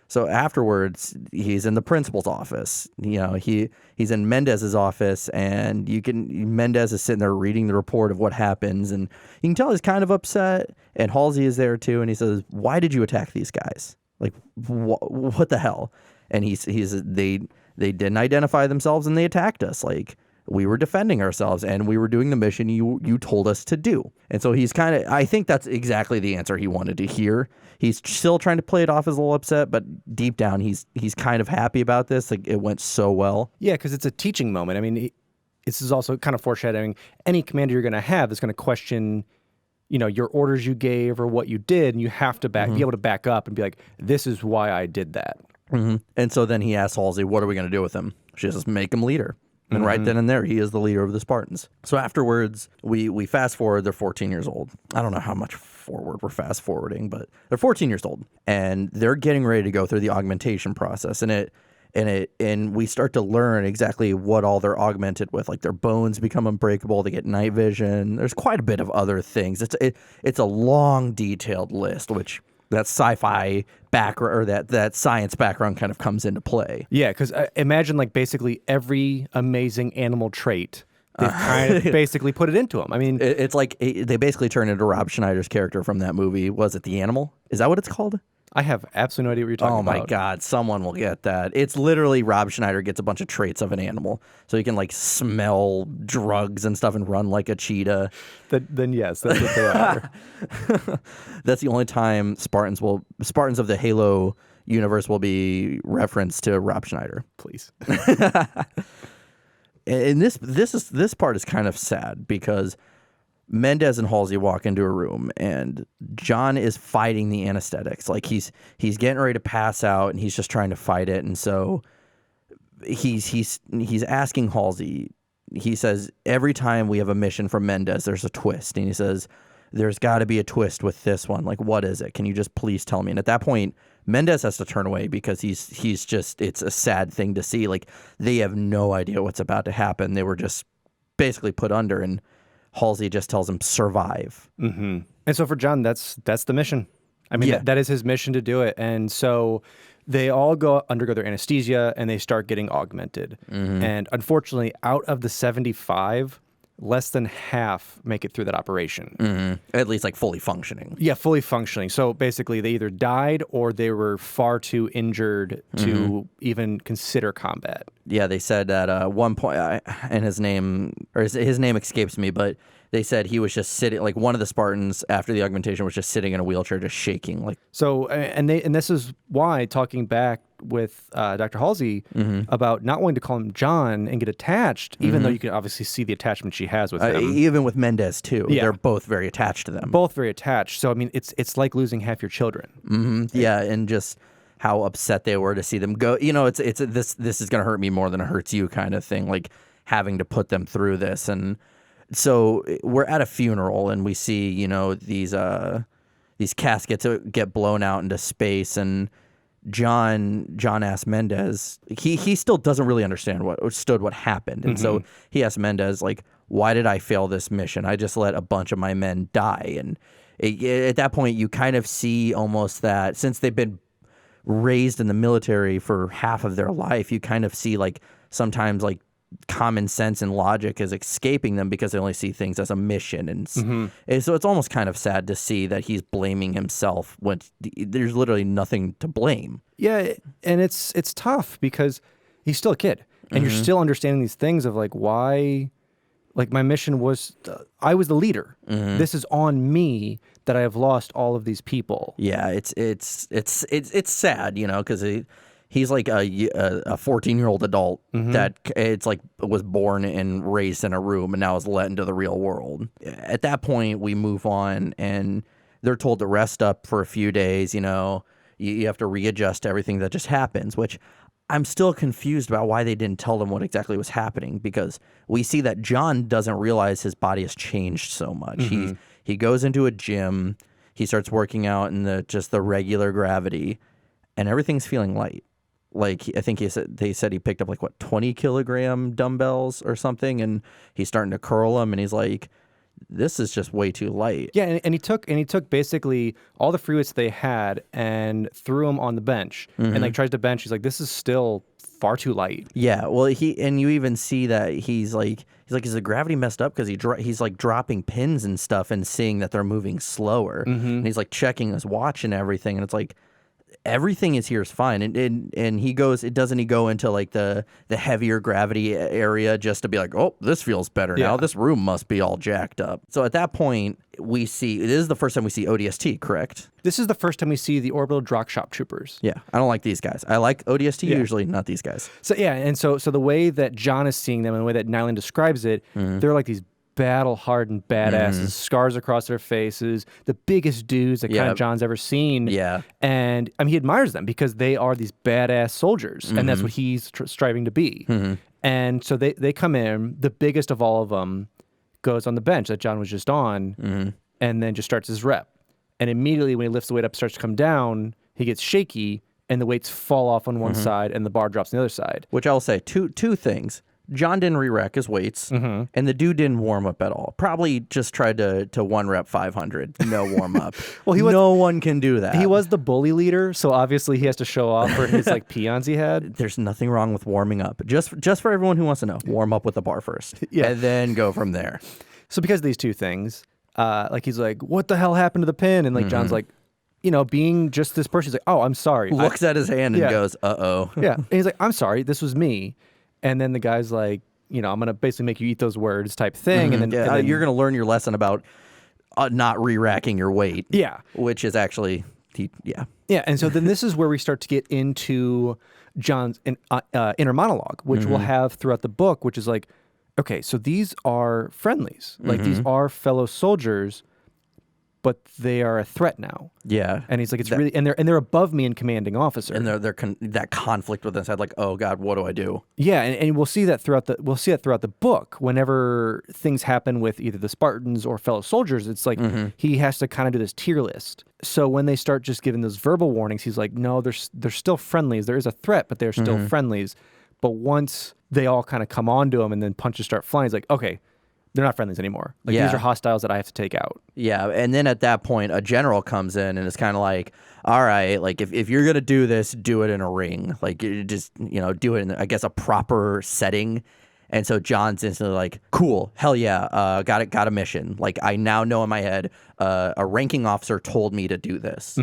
S5: So afterwards, he's in the principal's office. You know, he's in Mendez's office, and Mendez is sitting there reading the report of what happens, and you can tell he's kind of upset. And Halsey is there too, and he says, "Why did you attack these guys? Like, what the hell?" And they didn't identify themselves, and they attacked us. Like, we were defending ourselves, and we were doing the mission you told us to do. And so he's kind of, I think that's exactly the answer he wanted to hear. He's still trying to play it off as a little upset, but deep down, he's kind of happy about this. Like, it went so well.
S1: Yeah, because it's a teaching moment. I mean, this is also kind of foreshadowing. Any commander you're going to have is going to question, you know, your orders you gave or what you did, and you have to be able to back up and be like, this is why I did that.
S5: And so then he asks Halsey, what are we going to do with him? She says, make him leader. And right then and there, he is the leader of the Spartans. So afterwards, we fast forward. They're 14 years old. I don't know how much forward we're fast forwarding, but they're 14 years old, and they're getting ready to go through the augmentation process. And we start to learn exactly what all they're augmented with. Like, their bones become unbreakable. They get night vision. There's quite a bit of other things. It's a long, detailed list, which that sci-fi background or that science background kind of comes into play.
S1: Yeah, because imagine like basically every amazing animal trait, they've kind of basically put it into them. I mean,
S5: It's like they basically turn into Rob Schneider's character from that movie. Was it The Animal? Is that what it's called?
S1: I have absolutely no idea what you're talking about.
S5: Oh my God, someone will get that. It's literally Rob Schneider gets a bunch of traits of an animal. So he can like smell drugs and stuff and run like a cheetah.
S1: Then yes, that's what they are.
S5: That's the only time Spartans of the Halo universe will be referenced to Rob Schneider.
S1: Please.
S5: And this part is kind of sad because Mendez and Halsey walk into a room, and John is fighting the anesthetics. Like, he's getting ready to pass out, and he's just trying to fight it. And so he's asking Halsey. He says, every time we have a mission from Mendez, there's a twist. And he says, there's got to be a twist with this one. Like, what is it? Can you just please tell me? And at that point, Mendez has to turn away because he's just, it's a sad thing to see. Like, they have no idea what's about to happen. They were just basically put under, and Halsey just tells him, survive.
S1: Mm-hmm. And so for John, that's the mission. I mean, that is his mission to do it. And so they all undergo their anesthesia, and they start getting augmented. And unfortunately, out of the 75, less than half make it through that operation.
S5: At least, like, fully functioning.
S1: Yeah, fully functioning. So basically, they either died or they were far too injured to even consider combat.
S5: Yeah, they said at one point, and his name escapes me, but they said he was just sitting, like, one of the Spartans after the augmentation was just sitting in a wheelchair, just shaking. Like,
S1: so, and this is why, talking back with Dr. Halsey about not wanting to call him John and get attached, even though you can obviously see the attachment she has with him.
S5: Even with Mendez too,
S1: Yeah.
S5: they're both very attached to them.
S1: Both very attached. So I mean, it's like losing half your children.
S5: Yeah, and just how upset they were to see them go. You know, it's this is gonna hurt me more than it hurts you kind of thing. Like, having to put them through this. And so we're at a funeral, and we see, you know, these caskets get blown out into space, and John asks Mendez. He still doesn't really understand what happened, and so he asks Mendez, like, why did I fail this mission? I just let a bunch of my men die. And at that point, you kind of see almost that since they've been raised in the military for half of their life, you kind of see, like, sometimes, like, common sense and logic is escaping them because they only see things as a mission. And so it's almost kind of sad to see that he's blaming himself when there's literally nothing to blame.
S1: Yeah, and it's tough because he's still a kid, and you're still understanding these things of, like, why, like, my mission was, I was the leader. This is on me that I have lost all of these people.
S5: Yeah, it's sad, you know, because he's like a 14-year-old adult that it's like was born and raised in a room and now is let into the real world. At that point, we move on, and they're told to rest up for a few days. You know, you have to readjust to everything that just happens, which I'm still confused about why they didn't tell them what exactly was happening, because we see that John doesn't realize his body has changed so much. He goes into a gym, he starts working out in the regular gravity, and everything's feeling light. Like, I think they said he picked up, like, 20 kilogram dumbbells or something, and he's starting to curl them, and he's like, this is just way too light.
S1: Yeah, and he took basically all the free weights they had and threw them on the bench, and like tries to bench. He's like, this is still far too light.
S5: Yeah, well, you even see that he's like, is the gravity messed up? Because he's like dropping pins and stuff and seeing that they're moving slower, and he's like checking his watch and everything, and it's like everything is fine, and he goes, doesn't he go into like the heavier gravity area just to be like, oh, this feels better now. This room must be all jacked up. So at that point, we see, this is the first time we see ODST, correct?
S1: This is the first time we see the orbital drop shop troopers.
S5: Yeah, I don't like these guys. I like ODST usually, not these guys.
S1: So yeah, and so the way that John is seeing them and the way that Nylund describes it, they're like these battle-hardened badasses, scars across their faces, the biggest dudes that kind of John's ever seen.
S5: Yeah.
S1: And I mean, he admires them because they are these badass soldiers, and that's what he's striving to be. And so they come in, the biggest of all of them goes on the bench that John was just on, and then just starts his rep. And immediately when he lifts the weight up, starts to come down, he gets shaky, and the weights fall off on one side, and the bar drops on the other side.
S5: Which I'll say, two things. John didn't re-rack his weights, and the dude didn't warm up at all. Probably just tried to one rep 500, no warm up. Well, no one can do that.
S1: He was the bully leader, so obviously he has to show off for his like peons he had.
S5: There's nothing wrong with warming up. Just for everyone who wants to know, warm up with the bar first, and then go from there.
S1: So because of these two things, like he's like, "What the hell happened to the pin?" And like John's like, you know, being just this person, he's like, "Oh, I'm sorry."
S5: Looks at his hand and goes, "Uh-oh."
S1: Yeah, and he's like, "I'm sorry, this was me." And then the guy's like, you know, I'm going to basically make you eat those words type thing. And then
S5: you're going to learn your lesson about not re-racking your weight.
S1: Yeah.
S5: Which is actually,
S1: Yeah. And so then this is where we start to get into John's inner monologue, which we'll have throughout the book, which is like, okay, so these are friendlies. Like these are fellow soldiers, but they are a threat now.
S5: Yeah.
S1: And he's like, it's really, and they're above me in commanding officer.
S5: And they're that conflict with inside, like, oh God, what do I do?
S1: Yeah, and we'll see that throughout the book. Whenever things happen with either the Spartans or fellow soldiers, it's like he has to kind of do this tier list. So when they start just giving those verbal warnings, he's like, no, they're still friendlies. There is a threat, but they're still friendlies. But once they all kind of come onto him and then punches start flying, he's like, okay, they're not friendlies anymore. Like these are hostiles that I have to take out.
S5: Yeah, and then at that point, a general comes in and it's kind of like, all right, like if you're gonna do this, do it in a ring. Like you just do it in, I guess, a proper setting. And so John's instantly like, cool, hell yeah, got a mission. Like I now know in my head, a ranking officer told me to do this.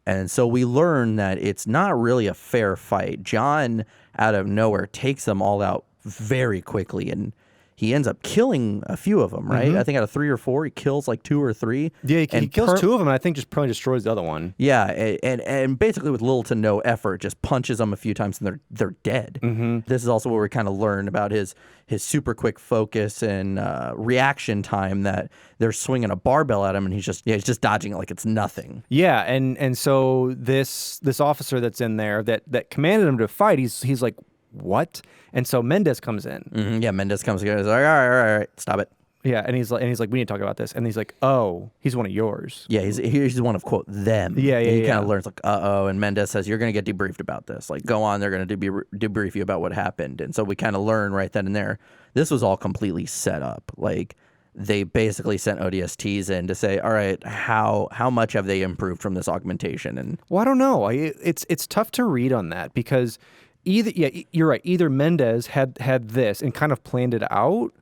S5: And so we learn that it's not really a fair fight. John, out of nowhere, takes them all out very quickly, and he ends up killing a few of them, right? I think out of 3 or 4, he kills like 2 or 3.
S1: Yeah, he kills 2 of them, and I think just probably destroys the other one.
S5: Yeah, and basically with little to no effort, just punches them a few times and they're dead. This is also where we kind of learn about his super quick focus and reaction time, that they're swinging a barbell at him and he's just dodging it like it's nothing.
S1: Yeah, and so this officer that's in there that commanded him to fight, he's like, what? And so Mendez comes in.
S5: Yeah, Mendez comes in and is like, all right, stop it.
S1: Yeah, and he's like, we need to talk about this. And he's like, oh, he's one of yours.
S5: Yeah, he's one of, quote, them.
S1: Yeah.
S5: He kind of learns like, uh-oh, and Mendez says, you're going to get debriefed about this. Like, go on, they're going to debrief you about what happened. And so we kind of learn right then and there, this was all completely set up. Like, they basically sent ODSTs in to say, all right, how much have they improved from this augmentation? And
S1: well, I don't know. It's tough to read on that because you're right. Either Mendez had this and kind of planned it out,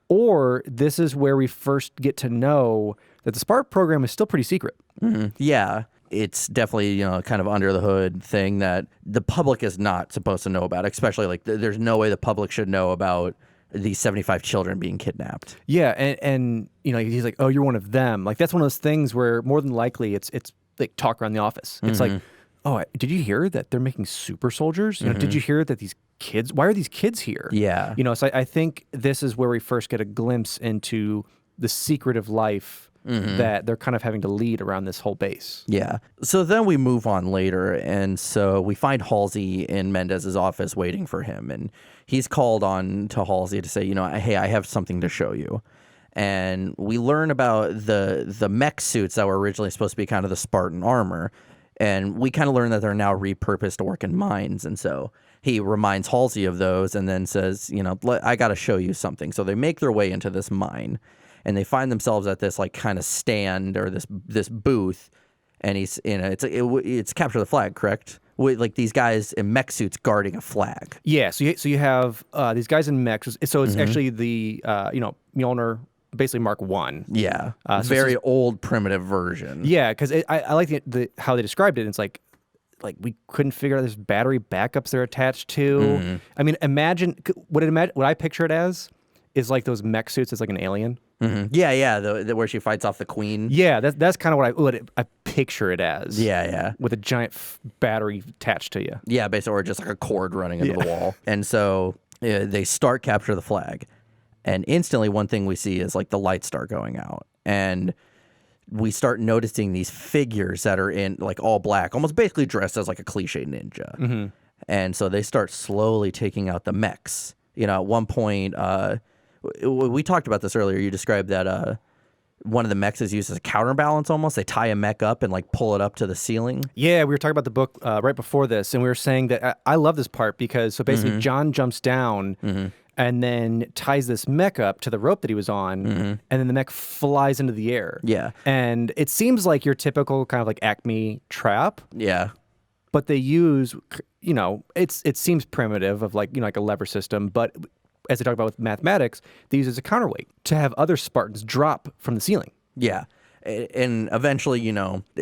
S1: or this is where we first get to know that the Spartan program is still pretty secret.
S5: Yeah, it's definitely kind of under the hood thing that the public is not supposed to know about. Especially like there's no way the public should know about these 75 children being kidnapped.
S1: Yeah, and he's like, oh, you're one of them. Like that's one of those things where more than likely it's like talk around the office. It's like, oh, did you hear that they're making super soldiers? Did you hear that these kids, why are these kids here?
S5: Yeah.
S1: So I think this is where we first get a glimpse into the secretive life that they're kind of having to lead around this whole base.
S5: Yeah. So then we move on later, and so we find Halsey in Mendez's office waiting for him, and he's called on to Halsey to say, hey, I have something to show you. And we learn about the mech suits that were originally supposed to be kind of the Spartan armor. And we kind of learn that they're now repurposed to work in mines. And so he reminds Halsey of those and then says, I got to show you something. So they make their way into this mine. and they find themselves at this like kind of stand or this booth, and he's it's capture the flag, correct? With like these guys in mech suits guarding a flag.
S1: Yeah, so you have these guys in mechs. So it's actually the Mjolnir, basically Mark 1.
S5: Yeah,
S1: So
S5: very old primitive version.
S1: Yeah, because I like how they described it. It's like we couldn't figure out there's battery backups they're attached to. I mean, imagine what I picture it as is like those mech suits. It's like an alien.
S5: Yeah, the where she fights off the queen.
S1: Yeah, that's kind of what I picture it as.
S5: Yeah.
S1: With a giant battery attached to you.
S5: Yeah, basically, or just like a cord running into the wall. And so they start capture the flag. And instantly, one thing we see is like the lights start going out. And we start noticing these figures that are in like all black, almost basically dressed as like a cliche ninja. And so they start slowly taking out the mechs. At one point, we talked about this earlier. You described that one of the mechs is used as a counterbalance almost. They tie a mech up and like pull it up to the ceiling. Yeah,
S1: we were talking about the book right before this, and we were saying that I love this part because so basically John jumps down and then ties this mech up to the rope that he was on, and then the mech flies into the air.
S5: Yeah.
S1: And it seems like your typical kind of like Acme trap.
S5: Yeah.
S1: But they use, it seems primitive of like, like a lever system, but as they talk about with mathematics, they use it as a counterweight to have other Spartans drop from the ceiling.
S5: Yeah. And eventually,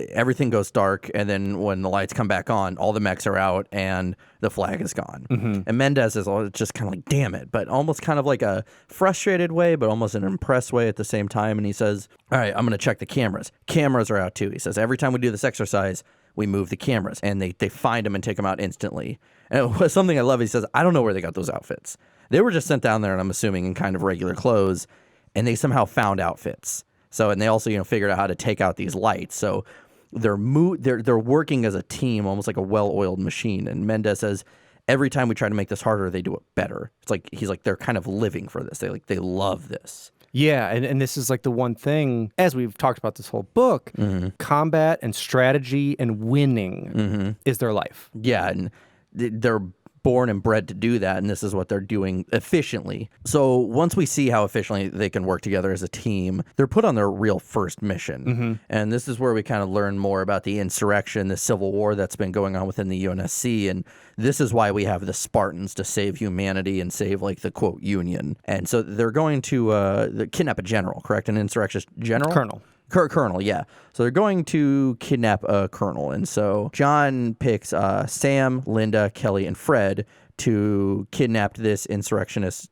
S5: everything goes dark, and then when the lights come back on, all the mechs are out, and the flag is gone. And Mendez is just kind of like, damn it, but almost kind of like a frustrated way, but almost an impressed way at the same time. And he says, all right, I'm going to check the cameras. Cameras are out too. He says, every time we do this exercise, we move the cameras, and they find him and take him out instantly. And it was something I love. He says, I don't know where they got those outfits. They were just sent down there, and I'm assuming in kind of regular clothes, and they somehow found outfits. So, and they also, figured out how to take out these lights. So they're working as a team, almost like a well-oiled machine. And Mendez says, every time we try to make this harder, they do it better. It's like, he's like, they're kind of living for this. They love this.
S1: Yeah, and this is like the one thing, as we've talked about this whole book, combat and strategy and winning is their life.
S5: Yeah, and they're born and bred to do that, and this is what they're doing efficiently. So once we see how efficiently they can work together as a team, they're put on their real first mission. And this is where we kind of learn more about the insurrection, the civil war that's been going on within the UNSC, and this is why we have the Spartans to save humanity and save, like, the, quote, Union. And so they're going to kidnap a general, correct? An insurrectionist general?
S1: Colonel.
S5: Colonel, yeah. So they're going to kidnap a colonel. And so John picks Sam, Linda, Kelly, and Fred to kidnap this insurrectionist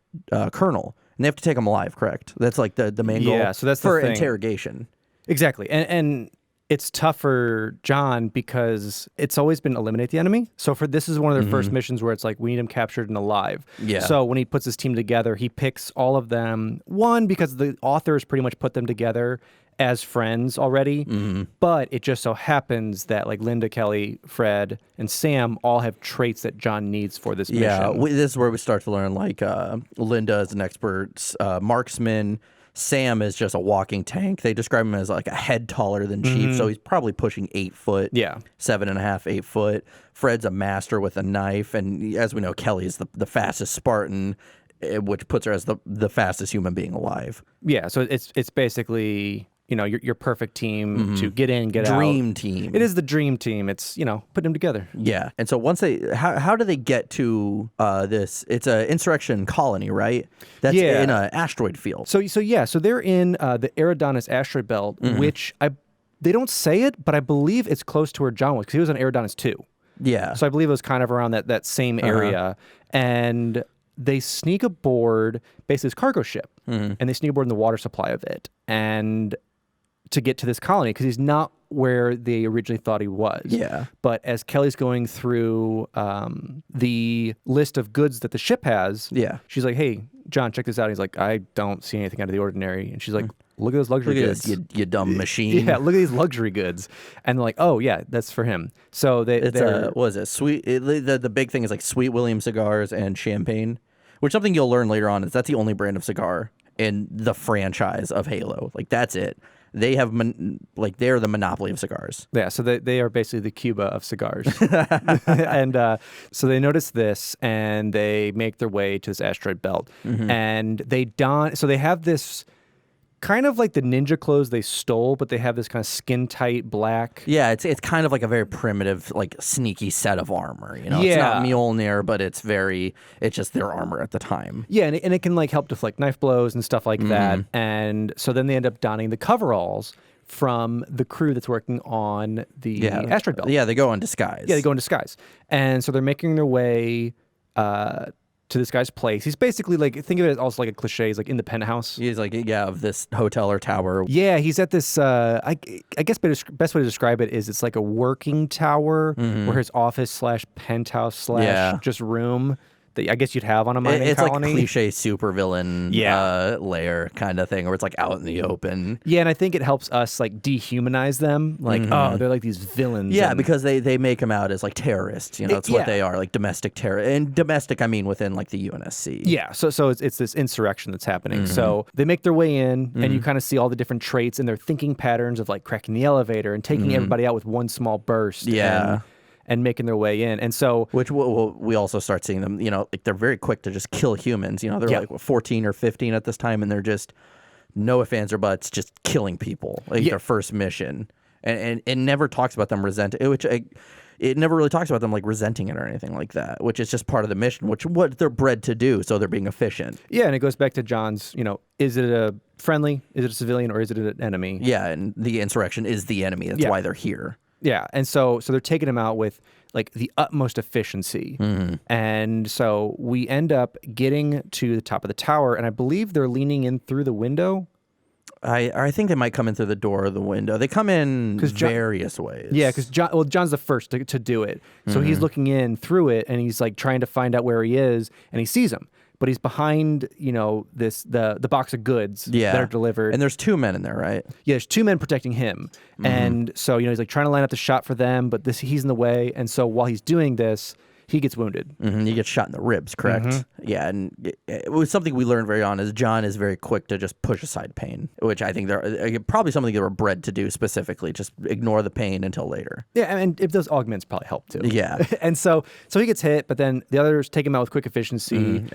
S5: colonel. And they have to take him alive, correct? That's like the main goal.
S1: Yeah, so that's
S5: for
S1: the thing.
S5: Interrogation.
S1: Exactly. And it's tough for John because it's always been eliminate the enemy. So this is one of their first missions where it's like, we need him captured and alive.
S5: Yeah.
S1: So when he puts his team together, he picks all of them. One, because the authors pretty much put them together as friends already, but it just so happens that like Linda, Kelly, Fred, and Sam all have traits that John needs for this mission.
S5: Yeah, this is where we start to learn like Linda is an expert marksman. Sam is just a walking tank. They describe him as like a head taller than Chief, so he's probably pushing 8 foot.
S1: Yeah.
S5: 7.5, 8 foot. Fred's a master with a knife, and as we know, Kelly is the fastest Spartan, which puts her as the fastest human being alive.
S1: Yeah, so it's basically, your perfect team to get in, get out.
S5: Dream team.
S1: It is the dream team. It's, putting them together.
S5: Yeah. And so once how do they get to this? It's an insurrection colony, right? That's in an asteroid field.
S1: So they're in the Eridanus asteroid belt, which they don't say it, but I believe it's close to where John was, because he was on Eridanus too.
S5: Yeah.
S1: So I believe it was kind of around that same area. And they sneak aboard basically this cargo ship, and they sneak aboard in the water supply of it, and to get to this colony, because he's not where they originally thought he was.
S5: Yeah.
S1: But as Kelly's going through the list of goods that the ship has, she's like, hey, John, check this out. He's like, I don't see anything out of the ordinary. And she's like, look at those luxury goods.
S5: This, you dumb machine.
S1: Yeah, look at these luxury goods. And they're like, oh, yeah, that's for him. So they're...
S5: what is it? The big thing is like Sweet William cigars and champagne, which something you'll learn later on is that's the only brand of cigar in the franchise of Halo. Like, that's it. They have, they're the monopoly of cigars.
S1: Yeah, so they are basically the Cuba of cigars. And so they notice this, and they make their way to this asteroid belt. And they don... So they have this kind of like the ninja clothes they stole, but they have this kind of skin tight black.
S5: Yeah, it's kind of like a very primitive, like sneaky set of armor. You know, it's
S1: Yeah.
S5: not Mjolnir, but it's just their armor at the time.
S1: Yeah, and it can like help deflect knife blows and stuff like that. And so then they end up donning the coveralls from the crew that's working on the asteroid belt.
S5: Yeah, they go in disguise.
S1: Yeah, they go in disguise. And so they're making their way to this guy's place. He's basically like, think of it as also like a cliche. He's like in the penthouse.
S5: He's like, of this hotel or tower.
S1: Yeah, he's at this, I guess best way to describe it is it's like a working tower where his office / penthouse / just room that I guess you'd have on a mining
S5: It's
S1: colony.
S5: like cliche supervillain lair kind of thing, where it's like out in the open.
S1: Yeah, and I think it helps us like dehumanize them. Like, oh, they're like these villains.
S5: Yeah,
S1: and-
S5: because they make them out as like terrorists. You know, that's what they are, like domestic terror. And domestic, I mean within like the UNSC.
S1: Yeah, so it's this insurrection that's happening. So they make their way in, and you kind of see all the different traits and their thinking patterns of like cracking the elevator and taking everybody out with one small burst.
S5: Yeah.
S1: And making their way in. And so...
S5: Which we also start seeing them, you know, like they're very quick to just kill humans. You know, they're like 14 or 15 at this time, and they're just no ifs, ands, or buts, just killing people. Like their first mission. And it never talks about them it never really talks about them like resenting it or anything like that, which is just part of the mission, what they're bred to do, so they're being efficient.
S1: Yeah, and it goes back to John's, you know, is it a friendly, is it a civilian, or is it an enemy?
S5: Yeah, and the insurrection is the enemy. That's why they're here.
S1: Yeah, and so they're taking him out with like the utmost efficiency. And so we end up getting to the top of the tower, and I believe they're leaning in through the window.
S5: I think they might come in through the door or the window. They come in various ways.
S1: Yeah, because John's the first to do it. So he's looking in through it, and he's like trying to find out where he is, and he sees him. But he's behind, you know, the box of goods that are delivered.
S5: And there's 2 men in there, right?
S1: Yeah, there's 2 men protecting him. And so, you know, he's like trying to line up the shot for them, but he's in the way. And so while he's doing this, he gets wounded.
S5: He gets shot in the ribs, correct? Yeah, and it was something we learned very on is John is very quick to just push aside pain, which I think they're probably something they were bred to do specifically, just ignore the pain until later.
S1: Yeah, and if those augments probably help too.
S5: Yeah.
S1: And so he gets hit, but then the others take him out with quick efficiency.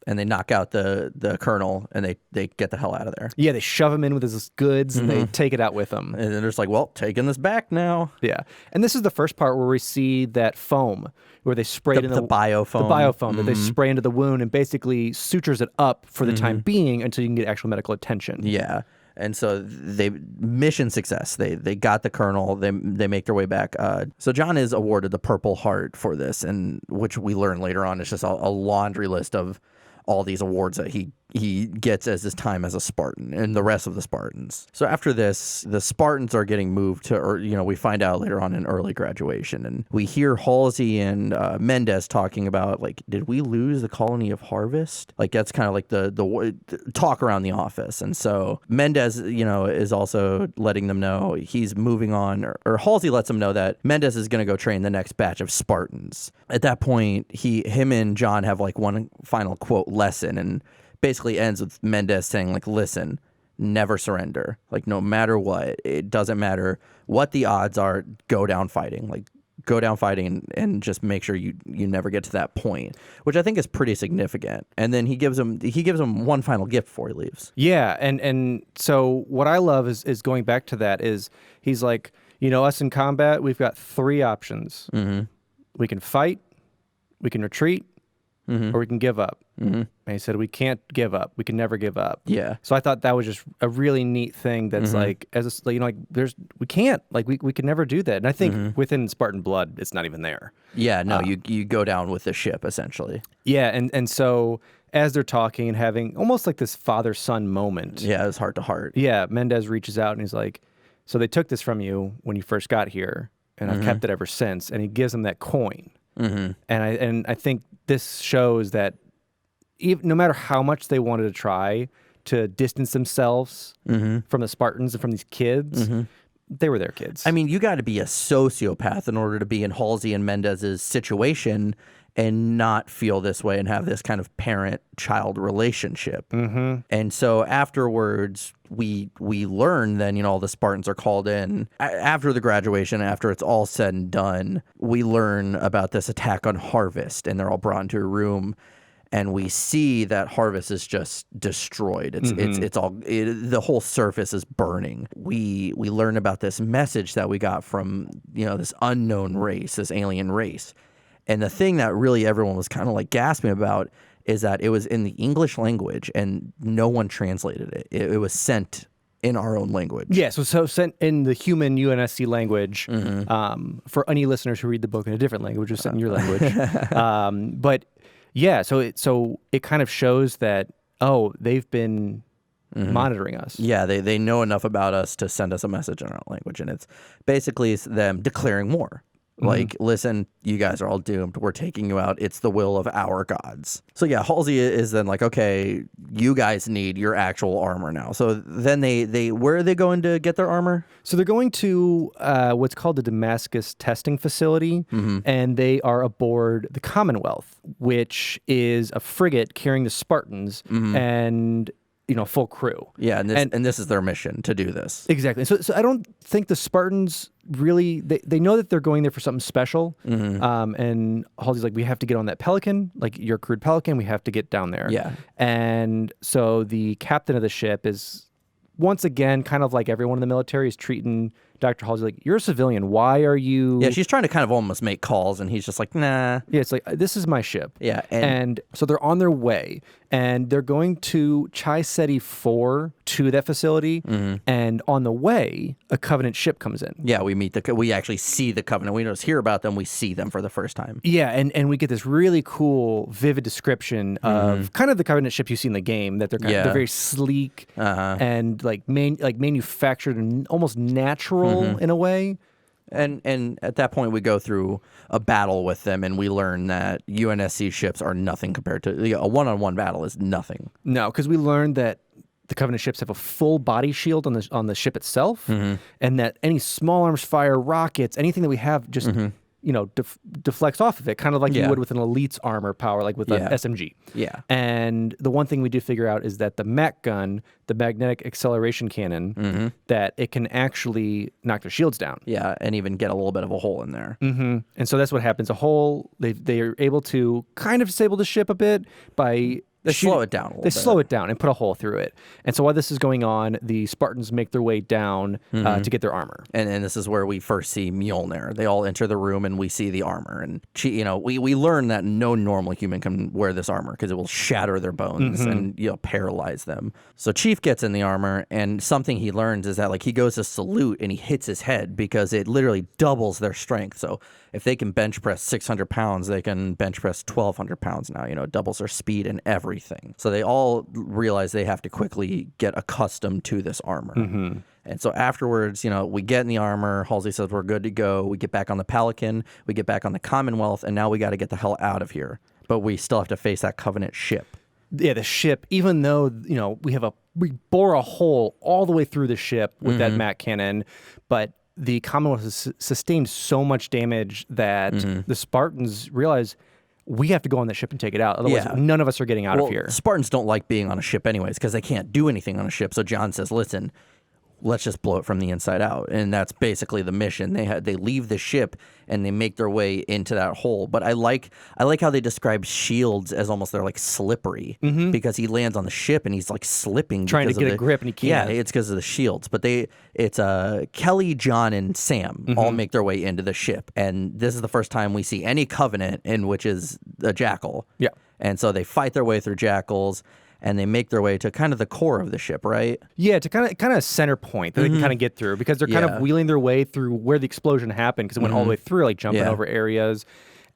S5: And they knock out the colonel, and they get the hell out of there.
S1: Yeah, they shove him in with his goods, and they take it out with them.
S5: And they're just like, well, taking this back now.
S1: Yeah. And this is the first part where we see that foam, where they spray it in
S5: the biofoam.
S1: The biofoam that they spray into the wound and basically sutures it up for the time being until you can get actual medical attention.
S5: Yeah. And so mission success. They got the colonel. They make their way back. So John is awarded the Purple Heart for this, and which we learn later on is just a laundry list of all these awards that he gets as his time as a Spartan and the rest of the Spartans. So after this, the Spartans are getting moved to, or you know, we find out later on in early graduation, and we hear Halsey and Mendez talking about like, did we lose the colony of Harvest? Like that's kind of like the talk around the office. And so Mendez, you know, is also letting them know he's moving on, or Halsey lets them know that Mendez is going to go train the next batch of Spartans. At that point, him and John have like one final quote lesson, and basically ends with Mendez saying like, listen, never surrender. Like no matter what, it doesn't matter what the odds are, go down fighting. Like go down fighting and just make sure you never get to that point, which I think is pretty significant. And then he gives him one final gift before he leaves.
S1: Yeah, and so what I love is going back to that is he's like, you know, us in combat, we've got 3 options. We can fight, we can retreat, or we can give up. And he said, we can't give up. We can never give up.
S5: Yeah.
S1: So I thought that was just a really neat thing that's like, as a, you know, like we can't, like we can never do that. And I think within Spartan blood, it's not even there.
S5: Yeah, no, you go down with the ship essentially.
S1: Yeah, and so as they're talking and having almost like this father-son moment.
S5: Yeah, it's heart to heart.
S1: Yeah, Mendez reaches out and he's like, so they took this from you when you first got here, and I've kept it ever since. And he gives him that coin. And I think this shows that no matter how much they wanted to try to distance themselves from the Spartans and from these kids, they were their kids.
S5: I mean, you got to be a sociopath in order to be in Halsey and Mendez's situation and not feel this way and have this kind of parent-child relationship. And so afterwards, we learn then, you know, all the Spartans are called in. After the graduation, after it's all said and done, we learn about this attack on Harvest, and they're all brought into a room. and we see that Harvest is just destroyed. It's all the whole surface is burning. We learn about this message that we got from this unknown race, this alien race, and the thing that really everyone was kind of like gasping about is that it was in the English language and no one translated it. It was sent in our own language.
S1: Yeah, so sent in the human UNSC language. For any listeners who read the book in a different language, it's sent in your language. But yeah, so it kind of shows that, they've been monitoring us.
S5: Yeah, they know enough about us to send us a message in our language, and it's basically them declaring war. Like, listen, you guys are all doomed. We're taking you out. It's the will of our gods. So yeah, Halsey is then like, okay, you guys need your actual armor now. So then they where are they going to get their armor?
S1: So they're going to what's called the Damascus testing facility, and they are aboard the Commonwealth, which is a frigate carrying the Spartans and full crew.
S5: Yeah, and this is their mission to do this.
S1: Exactly. So I don't think the Spartans really, they know that they're going there for something special. And Halsey's like, we have to get on that Pelican, like your crewed Pelican, we have to get down there.
S5: Yeah.
S1: And so the captain of the ship is, once again, kind of like everyone in the military, is treating Dr. Halsey like, you're a civilian. Why are you...
S5: Yeah, she's trying to kind of almost make calls, and he's just like, nah.
S1: Yeah, it's like, this is my ship.
S5: Yeah.
S1: And so they're on their way, and they're going to Chi-Ceti 4 to that facility, and on the way, a Covenant ship comes in.
S5: Yeah, we actually see the Covenant. We don't just hear about them, we see them for the first time.
S1: Yeah, and we get this really cool, vivid description of kind of the Covenant ships you see in the game, that they're they're very sleek and like manufactured and almost natural in a way.
S5: And at that point, we go through a battle with them, and we learn that UNSC ships are nothing compared to a one-on-one battle is nothing.
S1: No, because we learned that the Covenant ships have a full body shield on the ship itself, and that any small arms fire, rockets, anything that we have just deflects off of it, kind of like you would with an elite's armor power, like with an SMG.
S5: Yeah.
S1: And the one thing we did figure out is that the MAC gun, the magnetic acceleration cannon, that it can actually knock their shields down.
S5: Yeah, and even get a little bit of a hole in there.
S1: And so that's what happens. A hole, they are able to kind of disable the ship a bit by...
S5: They slow it down a little bit.
S1: They slow it down and put a hole through it. And so while this is going on, the Spartans make their way down to get their armor.
S5: And this is where we first see Mjolnir. They all enter the room, and we see the armor. And we learn that no normal human can wear this armor because it will shatter their bones and paralyze them. So Chief gets in the armor, and something he learns is that like he goes to salute and he hits his head because it literally doubles their strength. So if they can bench press 600 pounds, they can bench press 1,200 pounds now. It doubles their speed and everything. So they all realize they have to quickly get accustomed to this armor. And so afterwards, we get in the armor. Halsey says we're good to go. We get back on the Pelican. We get back on the Commonwealth, and now we got to get the hell out of here. But we still have to face that Covenant ship.
S1: Yeah, the ship, even though, we bore a hole all the way through the ship with that MAC cannon, but the Commonwealth has sustained so much damage that the Spartans realize we have to go on that ship and take it out. Otherwise, none of us are getting out of here.
S5: Spartans don't like being on a ship anyways because they can't do anything on a ship. So John says, listen, let's just blow it from the inside out. And that's basically the mission. They leave the ship and they make their way into that hole. But I like how they describe shields as almost they're like slippery because he lands on the ship and he's like slipping.
S1: Trying to get a grip and he can't.
S5: Yeah, it's because of the shields. But it's Kelly, John, and Sam all make their way into the ship. And this is the first time we see any Covenant in which is a jackal.
S1: Yeah.
S5: And so they fight their way through jackals. And they make their way to kind of the core of the ship, right?
S1: Yeah, to kind of a center point that they can kind of get through because they're kind of wheeling their way through where the explosion happened because it went all the way through, like jumping over areas.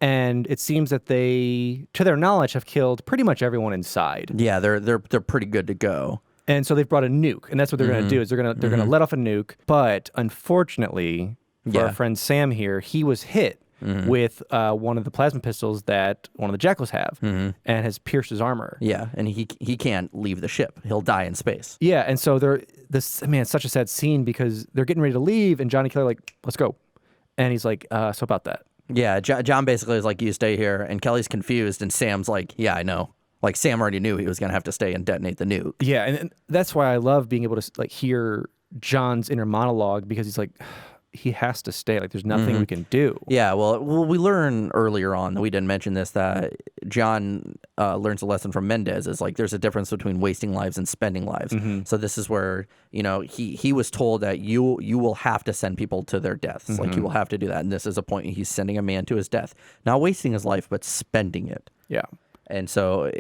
S1: And it seems that they, to their knowledge, have killed pretty much everyone inside.
S5: Yeah, they're pretty good to go.
S1: And so they've brought a nuke, and that's what they're going to do is they're going to let off a nuke. But unfortunately, for our friend Sam here, he was hit with one of the plasma pistols that one of the jackals have and has pierced his armor.
S5: Yeah, and he can't leave the ship. He'll die in space.
S1: Yeah, and so it's such a sad scene because they're getting ready to leave and Johnny Kelly like, let's go. And he's like, so about that.
S5: Yeah, John basically is like, you stay here. And Kelly's confused and Sam's like, yeah, I know. Like Sam already knew he was going to have to stay and detonate the nuke.
S1: Yeah, and that's why I love being able to like hear John's inner monologue because he's like, he has to stay. Like, there's nothing we can do.
S5: Yeah, well, we learn earlier on that we didn't mention this, that John learns a lesson from Mendez is like there's a difference between wasting lives and spending lives. So this is where, you know, he was told that you will have to send people to their deaths. Like, you will have to do that. And this is a point he's sending a man to his death, not wasting his life, but spending it.
S1: Yeah.
S5: And so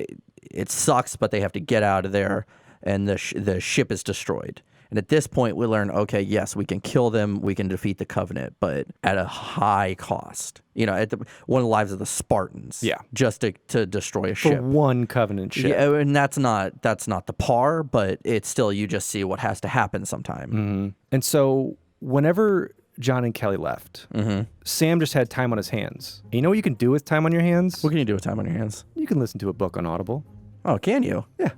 S5: it sucks, but they have to get out of there, and the ship is destroyed. And at this point, we learn, okay, yes, we can kill them, we can defeat the Covenant, but at a high cost. You know, one of the lives of the Spartans.
S1: Yeah.
S5: Just to destroy a
S1: For
S5: ship.
S1: one Covenant ship.
S5: Yeah, and that's not the par, but it's still, you just see what has to happen sometime.
S1: And so whenever John and Kelly left, Sam just had time on his hands. You know what you can do with time on your hands?
S5: What can you do with time on your hands?
S1: You can listen to a book on Audible.
S5: Oh, can you?
S1: Yeah.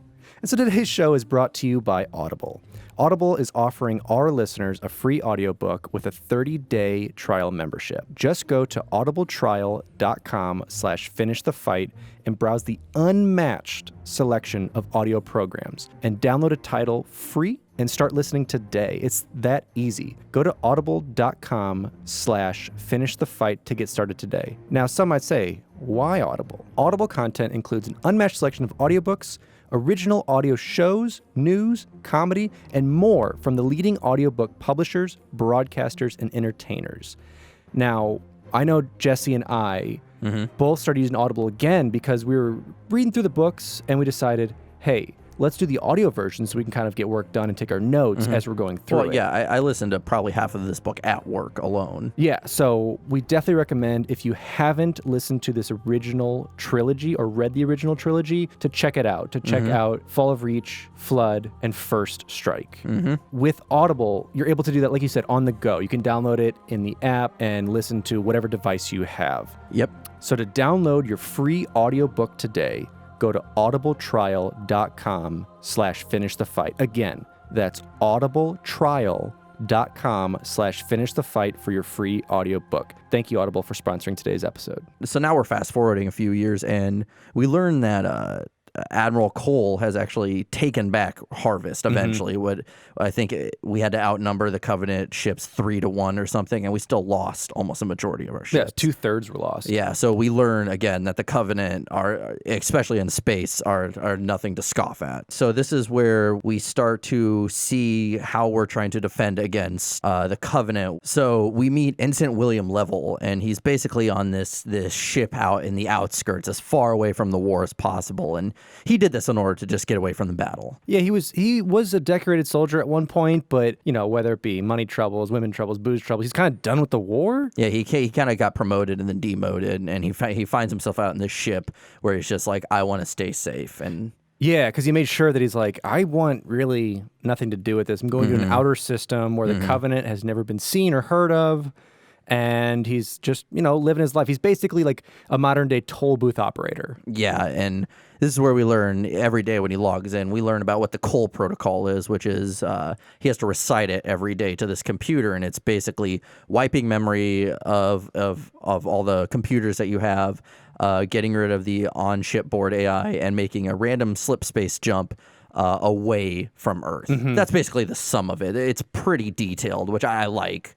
S1: And so today's show is brought to you by Audible. Audible is offering our listeners a free audiobook with a 30-day trial membership. Just go to audibletrial.com/finishthefight and browse the unmatched selection of audio programs and download a title free and start listening today. It's that easy. Go to audible.com/finishthefight to get started today. Now, some might say, why Audible? Audible content includes an unmatched selection of audiobooks, original audio shows, news, comedy, and more from the leading audiobook publishers, broadcasters, and entertainers. Now, I know Jesse and I both started using Audible again because we were reading through the books and we decided, hey, let's do the audio version so we can kind of get work done and take our notes as we're going through it.
S5: Yeah, I listened to probably half of this book at work alone.
S1: Yeah, so we definitely recommend, if you haven't listened to this original trilogy or read the original trilogy, to check it out, to check out Fall of Reach, Flood, and First Strike. With Audible, you're able to do that, like you said, on the go. You can download it in the app and listen to whatever device you have.
S5: Yep.
S1: So to download your free audiobook today, go to audibletrial.com/finishthefight. Again, that's audibletrial.com/finishthefight for your free audiobook. Thank you, Audible, for sponsoring today's episode.
S5: So now we're fast forwarding a few years, and we learn that Admiral Cole has actually taken back Harvest eventually. What I think we had to outnumber the Covenant ships 3-1 or something, and we still lost almost a majority of our ships.
S1: Yeah, 2/3 were lost.
S5: Yeah, so we learn again that the Covenant are, especially in space, are nothing to scoff at. So this is where we start to see how we're trying to defend against the Covenant. So we meet Ensign William Level, and he's basically on this ship out in the outskirts, as far away from the war as possible. And he did this in order to just get away from the battle.
S1: Yeah, he was a decorated soldier at one point, but, you know, whether it be money troubles, women troubles, booze troubles, he's kind of done with the war.
S5: Yeah, he kind of got promoted and then demoted, and he finds himself out in this ship where he's just like, I want to stay safe. And
S1: yeah, because he made sure that he's like, I want really nothing to do with this. I'm going to an outer system where the Covenant has never been seen or heard of. And he's just, you know, living his life. He's basically like a modern day toll booth operator.
S5: Yeah, and this is where we learn every day when he logs in, we learn about what the Cole protocol is, which is he has to recite it every day to this computer, and it's basically wiping memory of all the computers that you have, getting rid of the on-shipboard AI, and making a random slip space jump away from Earth. That's basically the sum of it. It's pretty detailed, which I like.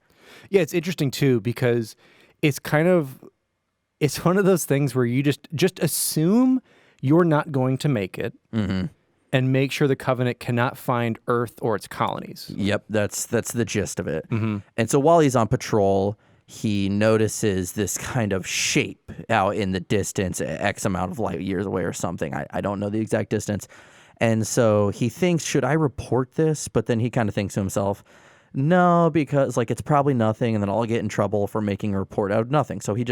S1: Yeah, it's interesting too because it's one of those things where you just assume you're not going to make it and make sure the Covenant cannot find Earth or its colonies.
S5: Yep, that's the gist of it. And so while he's on patrol, he notices this kind of shape out in the distance, X amount of light years away or something. I don't know the exact distance. And so he thinks, should I report this? But then he kind of thinks to himself, no, because like it's probably nothing, and then I'll get in trouble for making a report out of nothing. So he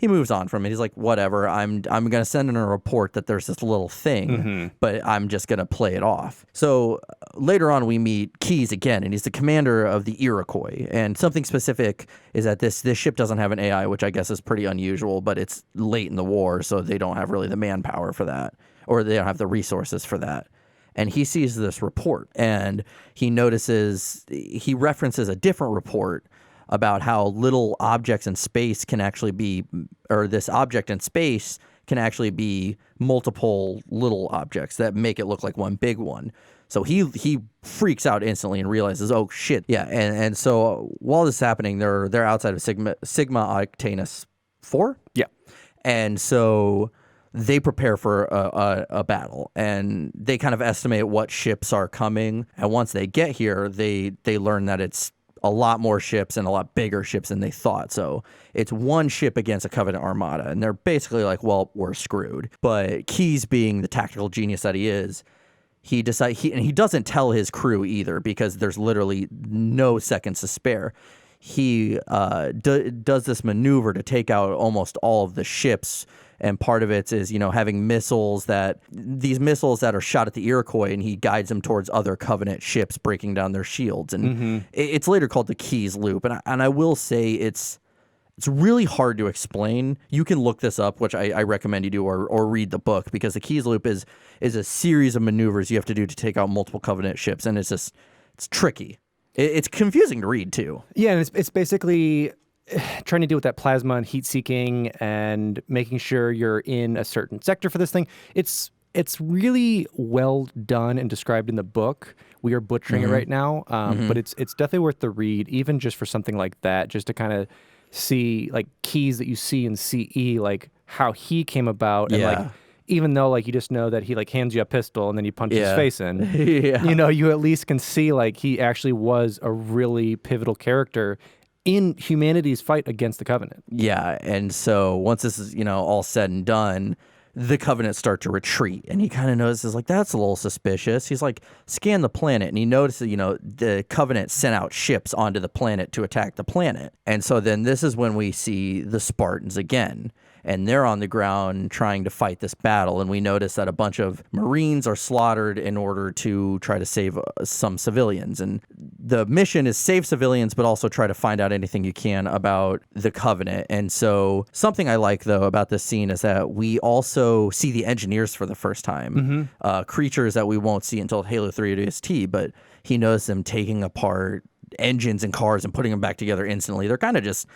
S5: moves on from it. He's like, whatever. I'm gonna send in a report that there's this little thing, but I'm just gonna play it off. So later on, we meet Keyes again, and he's the commander of the Iroquois. And something specific is that this ship doesn't have an AI, which I guess is pretty unusual. But it's late in the war, so they don't have really the manpower for that, or they don't have the resources for that. And he sees this report, and he references a different report about how little objects in space can actually be, or this object in space can actually be multiple little objects that make it look like one big one. So he freaks out instantly and realizes, oh shit, yeah. And so while this is happening, they're outside of Sigma Octanus 4.
S1: Yeah.
S5: And so they prepare for a battle, and they kind of estimate what ships are coming. And once they get here, they learn that it's a lot more ships and a lot bigger ships than they thought. So it's one ship against a Covenant armada, and they're basically like, well, we're screwed. But Keyes, being the tactical genius that he is, he doesn't tell his crew either, because there's literally no seconds to spare. He does this maneuver to take out almost all of the ships, and part of it is, having missiles that are shot at the Iroquois, and he guides them towards other Covenant ships, breaking down their shields. And it's later called the Keyes Loop. And I will say it's really hard to explain. You can look this up, which I recommend you do, or read the book, because the Keyes Loop is a series of maneuvers you have to do to take out multiple Covenant ships, and it's tricky. It's confusing to read too.
S1: Yeah, and it's basically trying to deal with that plasma and heat seeking and making sure you're in a certain sector for this thing. It's really well done and described in the book. We are butchering it right now, but it's definitely worth the read, even just for something like that, just to kind of see like Keyes that you see in CE, like how he came about, and like even though like you just know that he like hands you a pistol and then you punch his face in, you at least can see like he actually was a really pivotal character in humanity's fight against the Covenant.
S5: Yeah, and so once this is, all said and done, the Covenant start to retreat, and he kind of notices, like, that's a little suspicious. He's like, scan the planet, and he notices, the Covenant sent out ships onto the planet to attack the planet. And so then this is when we see the Spartans again, and they're on the ground trying to fight this battle, and we notice that a bunch of Marines are slaughtered in order to try to save some civilians. And the mission is save civilians, but also try to find out anything you can about the Covenant. And so something I like, though, about this scene is that we also see the engineers for the first time, creatures that we won't see until Halo 3 ODST, but he knows them taking apart engines and cars and putting them back together instantly. They're kind of just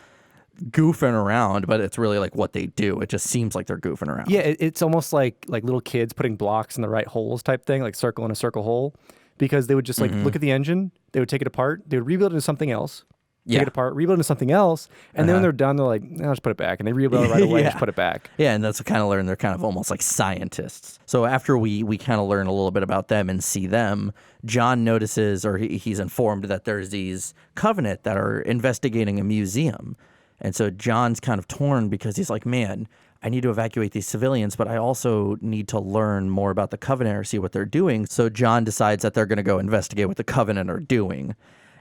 S5: goofing around, but it's really like what they do. It just seems like they're goofing around.
S1: Yeah, it's almost like little kids putting blocks in the right holes type thing, like circle in a circle hole, because they would just like look at the engine, they would take it apart, they would rebuild it into something else, take it apart, rebuild it into something else, and then when they're done, they're like, no, just put it back, and they rebuild it right away and just put it back.
S5: Yeah, and that's what kind of learn. They're kind of almost like scientists. So after we kind of learn a little bit about them and see them, John notices, or he's informed that there's these Covenant that are investigating a museum. And so John's kind of torn, because he's like, man, I need to evacuate these civilians, but I also need to learn more about the Covenant or see what they're doing. So John decides that they're going to go investigate what the Covenant are doing.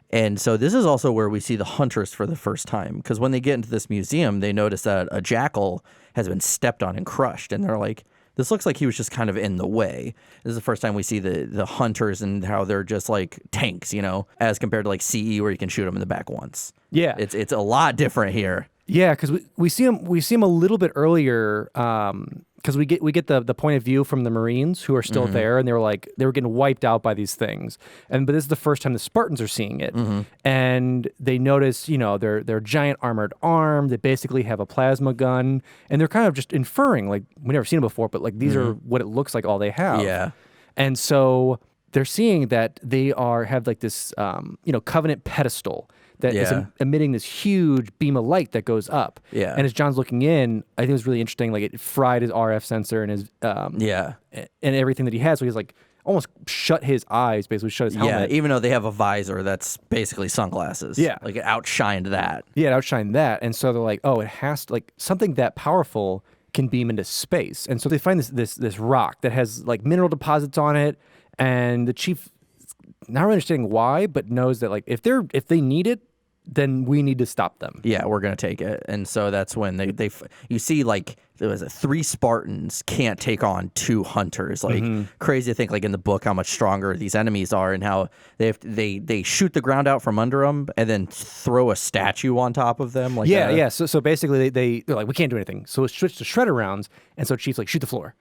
S5: And so this is also where we see the hunters for the first time, because when they get into this museum, they notice that a jackal has been stepped on and crushed. And they're like, this looks like he was just kind of in the way. This is the first time we see the hunters and how they're just like tanks, as compared to like CE, where you can shoot them in the back once.
S1: Yeah,
S5: it's a lot different here.
S1: Yeah, because we see him a little bit earlier, because we get the point of view from the Marines who are still there, and they were getting wiped out by these things. But this is the first time the Spartans are seeing it, and they notice their giant armored arm. They basically have a plasma gun, and they're kind of just inferring, like, we've never seen it before, but like these are what it looks like all they have.
S5: Yeah,
S1: and so they're seeing that they have like this Covenant pedestal that is emitting this huge beam of light that goes up.
S5: Yeah.
S1: And as John's looking in, I think it was really interesting. Like, it fried his RF sensor and his and everything that he has. So he's like almost shut his eyes, basically shut his helmet.
S5: Yeah, even though they have a visor that's basically sunglasses.
S1: Yeah.
S5: Like, it outshined that.
S1: Yeah, it outshined that. And so they're like, oh, it has to, like, something that powerful can beam into space. And so they find this rock that has like mineral deposits on it, and the chief, not really understanding why, but knows that like if they need it, then we need to stop them.
S5: Yeah, we're gonna take it. And so that's when they you see, like, there was 3 Spartans can't take on 2 hunters. Like, crazy to think, like, in the book, how much stronger these enemies are, and how they shoot the ground out from under them and then throw a statue on top of them. Like,
S1: So basically they're like, we can't do anything. So it switched to shredder rounds, and so Chief's like, shoot the floor.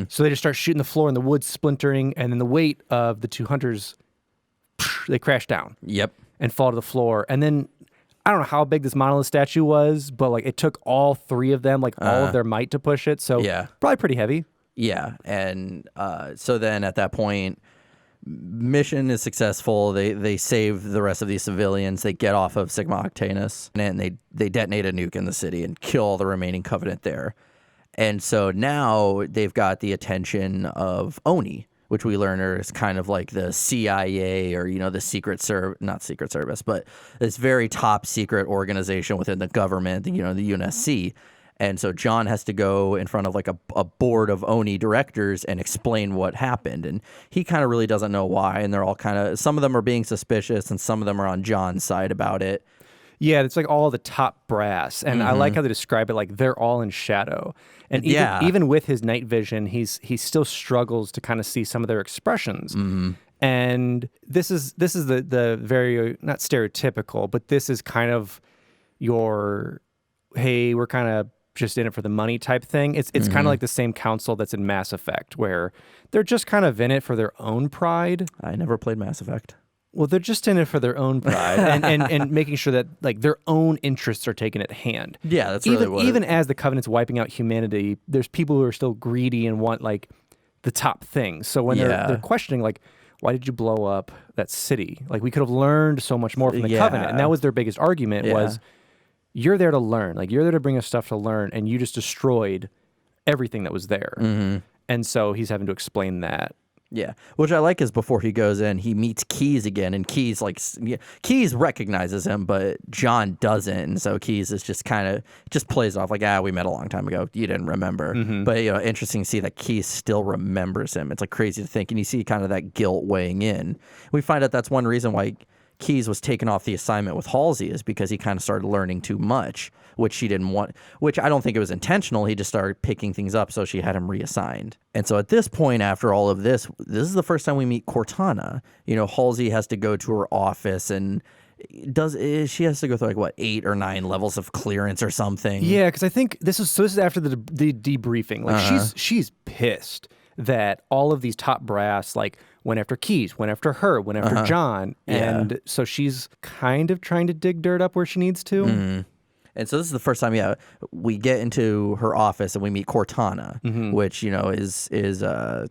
S1: So they just start shooting the floor, and the wood splintering, and then the weight of the 2 hunters, they crash down.
S5: Yep.
S1: And fall to the floor. And then I don't know how big this monolith statue was, but like it took all 3 of them, like all of their might to push it. So probably pretty heavy.
S5: Yeah. And so then at that point, mission is successful. They save the rest of these civilians. They get off of Sigma Octanus, and they detonate a nuke in the city and kill all the remaining Covenant there. And so now they've got the attention of Oni, which we learn is kind of like the CIA or, the not Secret Service, but this very top secret organization within the government, the UNSC. And so John has to go in front of like a board of Oni directors and explain what happened. And he kind of really doesn't know why. And they're all some of them are being suspicious and some of them are on John's side about it.
S1: Yeah, it's like all the top brass. And I like how they describe it like they're all in shadow. And even with his night vision, he still struggles to kind of see some of their expressions. And this is the very, not stereotypical, but this is kind of your, hey, we're kind of just in it for the money type thing. It's kind of like the same council that's in Mass Effect, where they're just kind of in it for their own pride.
S5: I never played Mass Effect.
S1: Well, they're just in it for their own pride and making sure that like their own interests are taken at hand.
S5: Yeah, that's really what
S1: even as the Covenant's wiping out humanity, there's people who are still greedy and want like the top things. So when they're questioning like, why did you blow up that city? Like we could have learned so much more from the Covenant. And that was their biggest argument was, you're there to learn. Like, you're there to bring us stuff to learn, and you just destroyed everything that was there. And so he's having to explain that.
S5: Yeah, which I like is before he goes in, he meets Keyes again, and Keyes Keyes recognizes him, but John doesn't. And so Keyes is just just plays off like, we met a long time ago. You didn't remember. But interesting to see that Keyes still remembers him. It's like crazy to think, and you see kind of that guilt weighing in. We find out that's one reason why Keyes was taken off the assignment with Halsey, is because he kind of started learning too much, which she didn't want, which I don't think it was intentional. He just started picking things up, so she had him reassigned. And so at this point, after all of this is the first time we meet Cortana. Halsey has to go to her office, and she has to go through like what 8 or 9 levels of clearance or something.
S1: Yeah, because I think this is after the debriefing. Like she's pissed that all of these top brass like went after Keyes, went after her, went after John, and so she's kind of trying to dig dirt up where she needs to.
S5: And so this is the first time, we get into her office and we meet Cortana, which is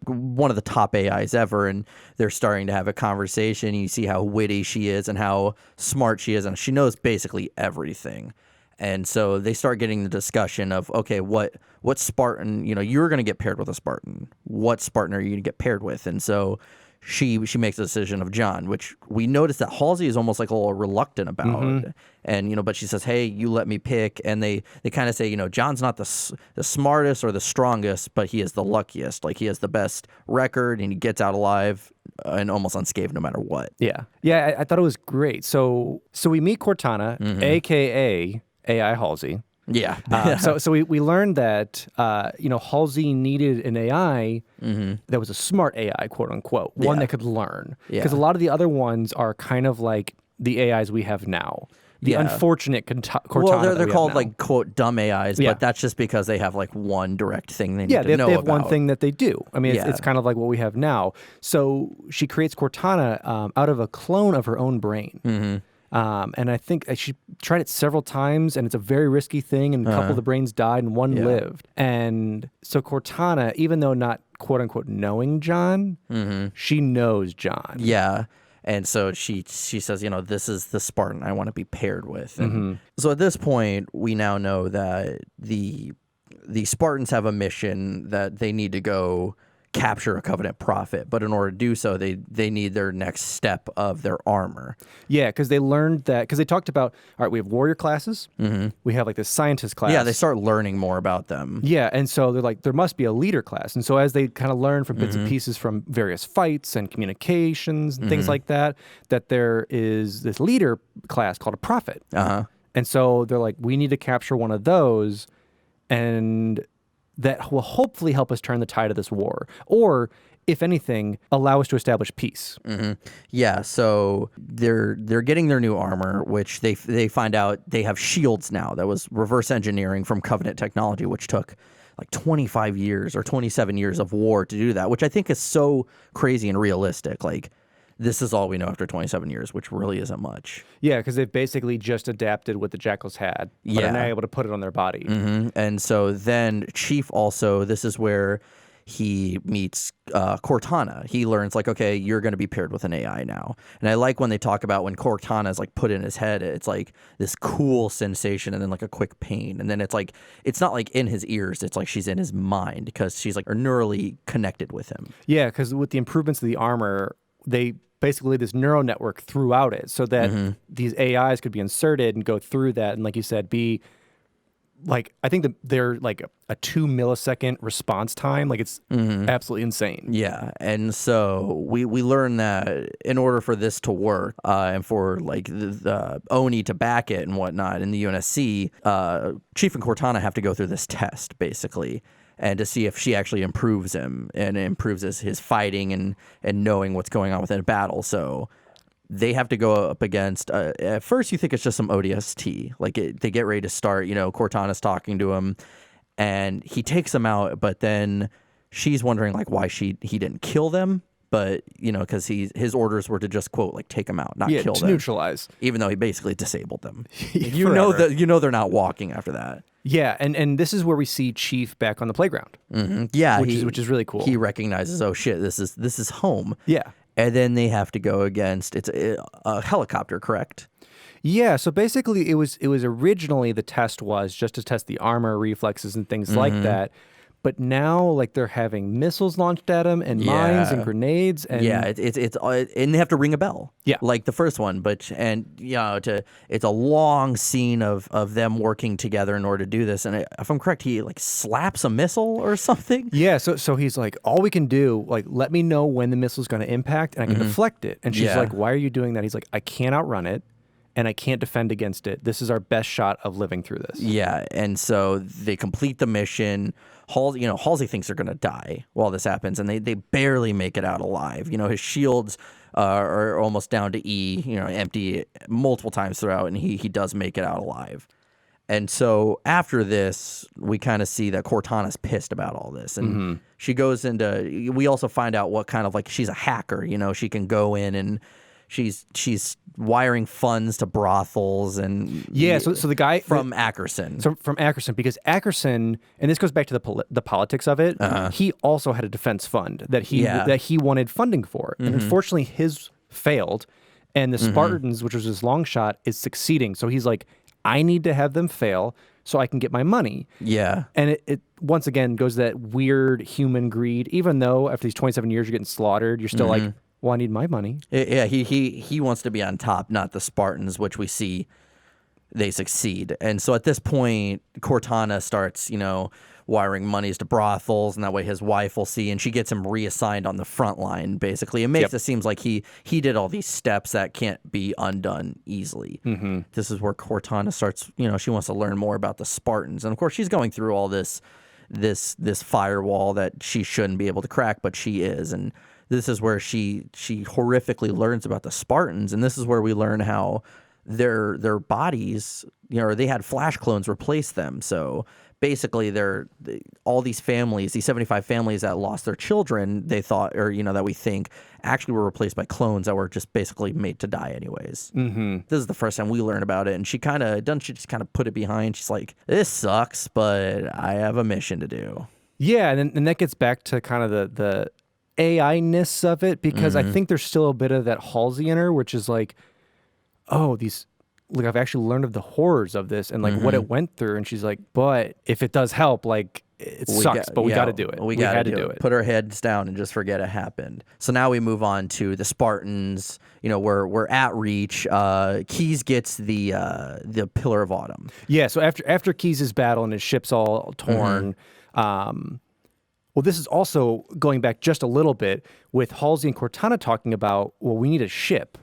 S5: one of the top AIs ever, and they're starting to have a conversation. You see how witty she is and how smart she is, and she knows basically everything. And so they start getting the discussion of, okay, what Spartan, you're going to get paired with a Spartan. What Spartan are you going to get paired with? And so she makes a decision of John, which we notice that Halsey is almost like a little reluctant about. And, but she says, hey, you let me pick. And they kind of say, John's not the smartest or the strongest, but he is the luckiest. Like, he has the best record, and he gets out alive and almost unscathed no matter what.
S1: Yeah. Yeah, I thought it was great. So we meet Cortana, a.k.a. AI Halsey.
S5: Yeah.
S1: So we learned that Halsey needed an AI that was a smart AI, quote unquote, one that could learn. Because a lot of the other ones are kind of like the AIs we have now. The unfortunate Cortana.
S5: Well, they're called like quote dumb AIs, but that's just because they have like one direct thing they need to know
S1: they have
S5: about.
S1: one thing that they do. I mean, it's kind of like what we have now. So she creates Cortana out of a clone of her own brain. And I think she tried it several times, and it's a very risky thing, and a couple of the brains died and one lived. And so Cortana, even though not quote-unquote knowing John, she knows John.
S5: Yeah. And so she says, this is the Spartan I want to be paired with. And so at this point, we now know that the Spartans have a mission that they need to go capture a Covenant prophet, but in order to do so, they need their next step of their armor.
S1: Yeah, because they learned that, because they talked about, all right, we have warrior classes, we have like this scientist class.
S5: Yeah, they start learning more about them.
S1: Yeah, and so they're like, there must be a leader class. And so as they kind of learn from bits and pieces from various fights and communications and things like that there is this leader class called a prophet. And so they're like, we need to capture one of those, and that will hopefully help us turn the tide of this war, or if anything, allow us to establish peace.
S5: Yeah, so they're getting their new armor, which they find out they have shields now. That was reverse engineering from Covenant technology, which took like 25 years or 27 years of war to do that, which I think is so crazy and realistic. Like, this is all we know after 27 years, which really isn't much.
S1: Yeah, because they've basically just adapted what the Jackals had, but are now able to put it on their body.
S5: And so then Chief also, this is where he meets Cortana. He learns like, okay, you're going to be paired with an AI now. And I like when they talk about when Cortana is like put in his head, it's like this cool sensation and then like a quick pain. And then it's like, it's not like in his ears. It's like she's in his mind because she's like neurally connected with him.
S1: Yeah, because with the improvements of the armor, they basically this neural network throughout it so that these AIs could be inserted and go through that. And like you said, be like, I think that they're like a 2 millisecond response time. Like it's absolutely insane.
S5: Yeah. And so we learn that in order for this to work and for like the Oni to back it and whatnot in the UNSC, Chief and Cortana have to go through this test basically. And to see if she actually improves him and improves his fighting and knowing what's going on within a battle. So they have to go up against, at first you think it's just some ODST. Like they get ready to start, Cortana's talking to him and he takes them out, but then she's wondering like why he didn't kill them. But, because his orders were to just, quote, like take them out, not kill them.
S1: Neutralize.
S5: Even though he basically disabled them.
S1: Forever.
S5: They're not walking after that.
S1: Yeah, and this is where we see Chief back on the playground.
S5: Mm-hmm. Yeah.
S1: Which is really cool.
S5: He recognizes, oh shit, this is home.
S1: Yeah.
S5: And then they have to go against it's a helicopter, correct?
S1: Yeah, so basically it was originally the test was just to test the armor, reflexes, and things like that. But now, like they're having missiles launched at them and mines and grenades, and
S5: it's and they have to ring a bell, like the first one. But it's a long scene of them working together in order to do this. And if I'm correct, he like slaps a missile or something.
S1: Yeah, so he's like, all we can do, like, let me know when the missile's going to impact, and I can deflect it. And she's like, why are you doing that? He's like, I can't outrun it. And I can't defend against it. This is our best shot of living through this.
S5: Yeah, and so they complete the mission. Halsey thinks they're going to die while this happens, and they barely make it out alive. His shields are almost down to E, empty multiple times throughout, and he does make it out alive. And so after this, we kind of see that Cortana's pissed about all this, and she goes into. We also find out what kind of like she's a hacker. She can go in and she's wiring funds to brothels and
S1: so the guy
S5: from Ackerson.
S1: So from Ackerson, because Ackerson, and this goes back to the politics of it. He also had a defense fund that he wanted funding for, and unfortunately his failed, and the Spartans, which was his long shot, is succeeding. So he's like, I need to have them fail so I can get my money. Yeah, and it once again goes to that weird human greed. Even though after these 27 years you're getting slaughtered, you're still like, well, I need my money.
S5: Yeah, he wants to be on top, not the Spartans, which we see they succeed. And so at this point, Cortana starts, wiring monies to brothels, and that way his wife will see, and she gets him reassigned on the front line, basically. It makes it seem like he did all these steps that can't be undone easily. This is where Cortana starts, she wants to learn more about the Spartans. And of course, she's going through all this firewall that she shouldn't be able to crack, but she is. And this is where she horrifically learns about the Spartans, and this is where we learn how their bodies, they had flash clones replace them. So basically, all these families, these 75 families that lost their children, they thought, or that we think, actually were replaced by clones that were just basically made to die anyways. This is the first time we learn about it, and she just kind of put it behind. She's like, this sucks, but I have a mission to do. Yeah,
S1: and that gets back to kind of the AI-ness of it, because I think there's still a bit of that Halsey in her, which is like, oh, I've actually learned of the horrors of this and like what it went through. And she's like, but if it does help, like it sucks, but we got to do it.
S5: We had to do it. Put our heads down and just forget it happened. So now we move on to the Spartans. We're at Reach. Keyes gets the Pillar of Autumn.
S1: Yeah. So after Keyes' battle and his ship's all torn, well, this is also going back just a little bit with Halsey and Cortana talking about, well, we need a ship.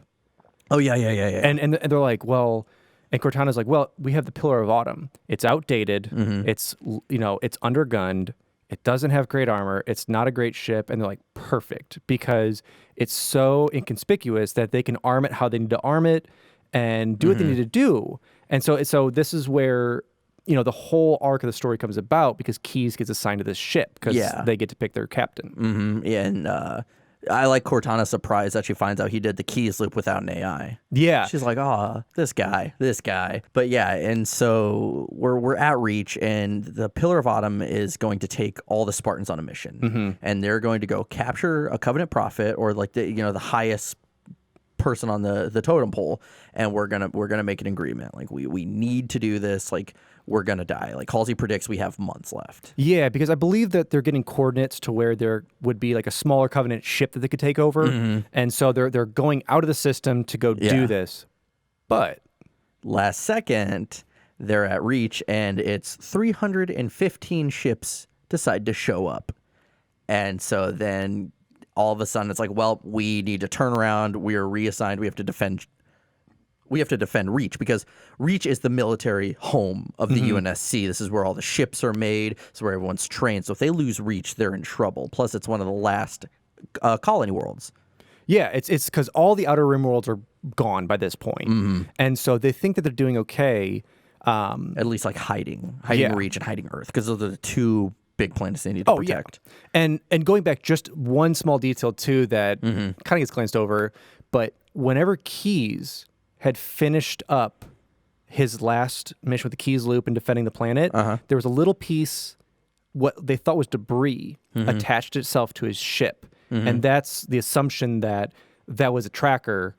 S5: Oh, yeah.
S1: And they're like, well, and Cortana's like, well, we have the Pillar of Autumn. It's outdated. It's, it's undergunned. It doesn't have great armor. It's not a great ship. And they're like, perfect, because it's so inconspicuous that they can arm it how they need to arm it and do what they need to do. And so this is where the whole arc of the story comes about, because Keyes gets assigned to this ship because they get to pick their captain.
S5: Yeah, and I like Cortana's surprise that she finds out he did the keys loop without an AI.
S1: Yeah.
S5: She's like, oh, this guy. But yeah, and so we're at Reach, and the Pillar of Autumn is going to take all the Spartans on a mission, and they're going to go capture a Covenant prophet, or like the highest person on the totem pole, and we're gonna make an agreement. Like we need to do this. Like we're gonna die. Like Halsey predicts we have months left.
S1: Yeah, because I believe that they're getting coordinates to where there would be like a smaller Covenant ship that they could take over, and so they're going out of the system to go do this. But
S5: last second, they're at Reach, and it's 315 ships decide to show up, and so then all of a sudden it's like, well, we need to turn around. We are reassigned. We have to defend Reach, because Reach is the military home of the UNSC. This is where all the ships are made. It's where everyone's trained. So if they lose Reach, they're in trouble. Plus, it's one of the last colony worlds.
S1: yeah, it's because all the Outer Rim worlds are gone by this point. And so they think that they're doing okay.
S5: At least like hiding
S1: Yeah.
S5: Reach and hiding Earth, because those are the two big planets they need to protect.
S1: Yeah. And going back, just one small detail too that kind of gets glanced over, but whenever Keyes had finished up his last mission with the Keyes loop and defending the planet, there was a little piece, what they thought was debris, attached itself to his ship. And that's the assumption that that was a tracker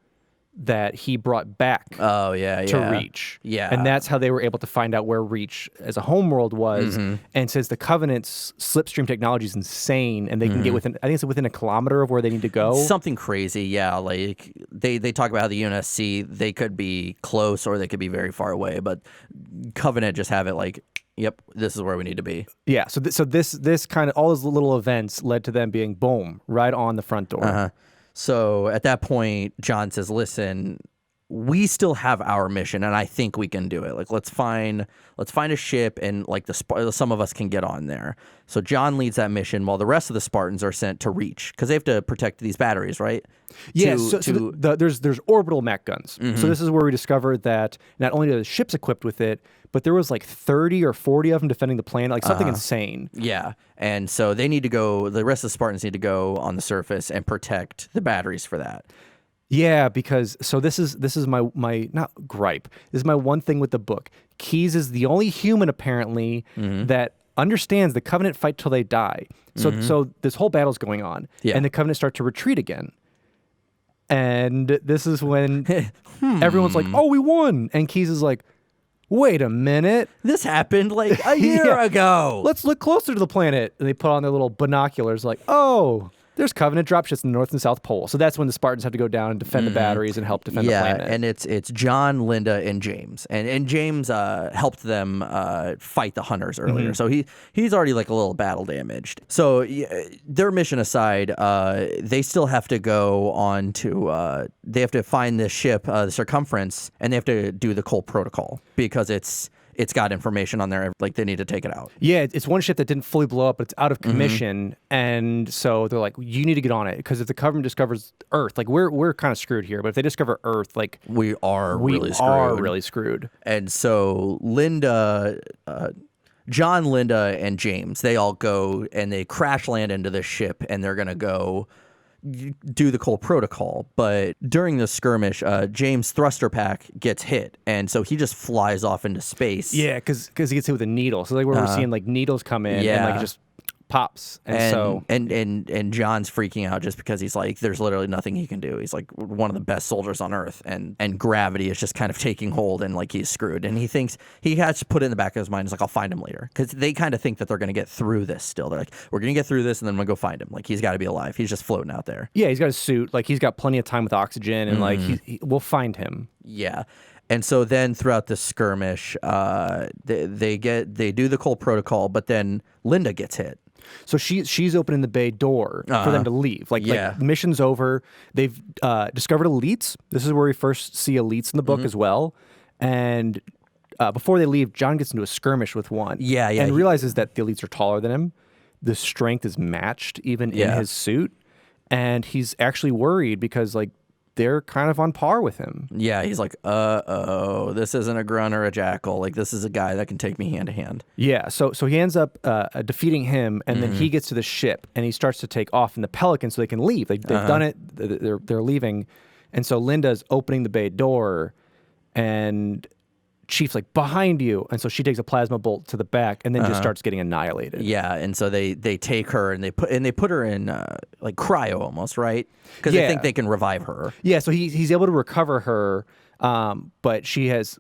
S1: that he brought back to Reach.
S5: Yeah.
S1: And that's how they were able to find out where Reach as a homeworld was. And since the Covenant's slipstream technology is insane and they can get within, I think it's within a kilometer of where they need to go.
S5: Something crazy, yeah. Like they talk about how the UNSC, they could be close or they could be very far away, but Covenant just have it like, yep, this is where we need to be.
S1: Yeah. So this kind of, all those little events led to them being, boom, right on the front door.
S5: So at that point, John says, listen, we still have our mission, and I think we can do it. Like, let's find a ship, and like some of us can get on there. So John leads that mission while the rest of the Spartans are sent to Reach, because they have to protect these batteries, right?
S1: Yeah, there's orbital mech guns. So this is where we discovered that not only are the ships equipped with it, but there was like 30 or 40 of them defending the planet, like something insane.
S5: Yeah, and so they need to go, the rest of the Spartans need to go on the surface and protect the batteries for that.
S1: Yeah, because so this is my not gripe. This is my one thing with the book. Keyes is the only human apparently that understands the Covenant fight till they die. So this whole battle's going on, and the Covenant start to retreat again. And this is when everyone's like, "Oh, we won!" And Keyes is like, "Wait a minute,
S5: this happened like a year ago.
S1: Let's look closer to the planet." And they put on their little binoculars, like, "Oh, there's Covenant dropships in the North and South Pole." So that's when the Spartans have to go down and defend the batteries and help defend the planet.
S5: Yeah, and it's John, Linda, and James. And James helped them fight the hunters earlier. So he's already like a little battle damaged. So their mission aside, they still have to go on to, they have to find this ship, the Circumference, and they have to do the Cole Protocol, because it's got information on there, like they need to take it out.
S1: Yeah, it's one ship that didn't fully blow up, but it's out of commission, and so they're like, you need to get on it, because if the Covenant discovers Earth, like we're kind of screwed here, but if they discover Earth, like
S5: we are really
S1: screwed.
S5: And so John, Linda, and James, they all go and they crash land into this ship, and they're gonna go do the Cole Protocol. But during the skirmish, James' thruster pack gets hit, and so he just flies off into space.
S1: Yeah, because he gets hit with a needle. So like we're seeing like needles come in and like it just pops.
S5: And John's freaking out just because he's like, there's literally nothing he can do. He's like one of the best soldiers on Earth, and gravity is just kind of taking hold, and like he's screwed. And he thinks he has to put it in the back of his mind. He's like, I'll find him later, because they kind of think that they're going to get through this still. They're like, we're going to get through this, and then we'll go find him. Like, he's got to be alive. He's just floating out there.
S1: Yeah, he's got a suit. Like, he's got plenty of time with oxygen, and like we'll find him.
S5: Yeah. And so then throughout the skirmish, they do the Cole Protocol, but then Linda gets hit.
S1: So she's opening the bay door for them to leave. Like the mission's over. They've discovered elites. This is where we first see elites in the book as well. And before they leave, John gets into a skirmish with one. And realizes that the elites are taller than him. The strength is matched even in his suit. And he's actually worried because like they're kind of on par with him.
S5: Yeah, he's like, this isn't a grunt or a jackal. Like, this is a guy that can take me hand to hand.
S1: Yeah, so he ends up defeating him, and then he gets to the ship, and he starts to take off in the Pelican so they can leave. They've done it. They're leaving, and so Linda's opening the bay door, and Chief's like, behind you, and so she takes a plasma bolt to the back, and then just starts getting annihilated.
S5: Yeah, and so they take her and they put her in like cryo almost, right? Because they think they can revive her.
S1: Yeah, so he's able to recover her, but she's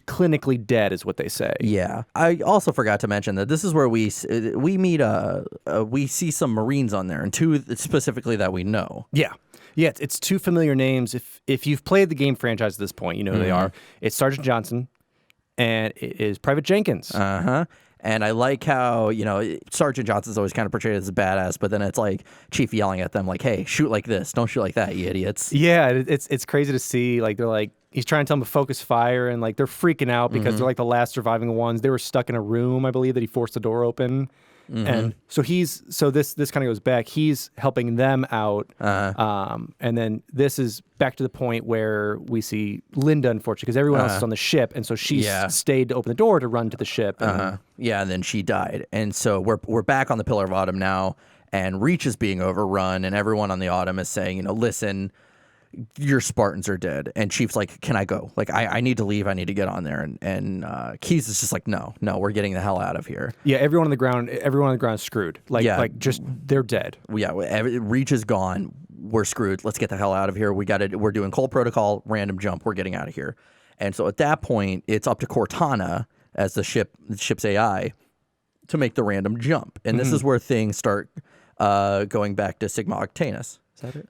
S1: clinically dead, is what they say.
S5: Yeah, I also forgot to mention that this is where we meet we see some Marines on there, and two specifically that we know.
S1: Yeah, it's two familiar names. If you've played the game franchise at this point, you know who they are. It's Sergeant Johnson, and it is Private Jenkins.
S5: And I like how, Sergeant Johnson's always kind of portrayed as a badass, but then it's like Chief yelling at them like, hey, shoot like this. Don't shoot like that, you idiots.
S1: Yeah, it's crazy to see. Like, they're like, he's trying to tell them to focus fire, and like they're freaking out because they're like the last surviving ones. They were stuck in a room, I believe, that he forced the door open. And so this kind of goes back. He's helping them out, and then this is back to the point where we see Linda, unfortunately, because everyone else is on the ship, and so she stayed to open the door to run to the ship. And,
S5: and then she died, and so we're back on the Pillar of Autumn now, and Reach is being overrun, and everyone on the Autumn is saying, listen, your Spartans are dead. And Chief's like, can I go? Like, I need to leave. I need to get on there. And Keyes is just like, no, we're getting the hell out of here.
S1: Yeah, everyone on the ground is screwed. Like just they're dead.
S5: Yeah, Reach is gone. We're screwed. Let's get the hell out of here. We're doing Cole Protocol, random jump. We're getting out of here. And so at that point, it's up to Cortana as the ship's AI to make the random jump. And this is where things start going back to Sigma Octanus. Is that it?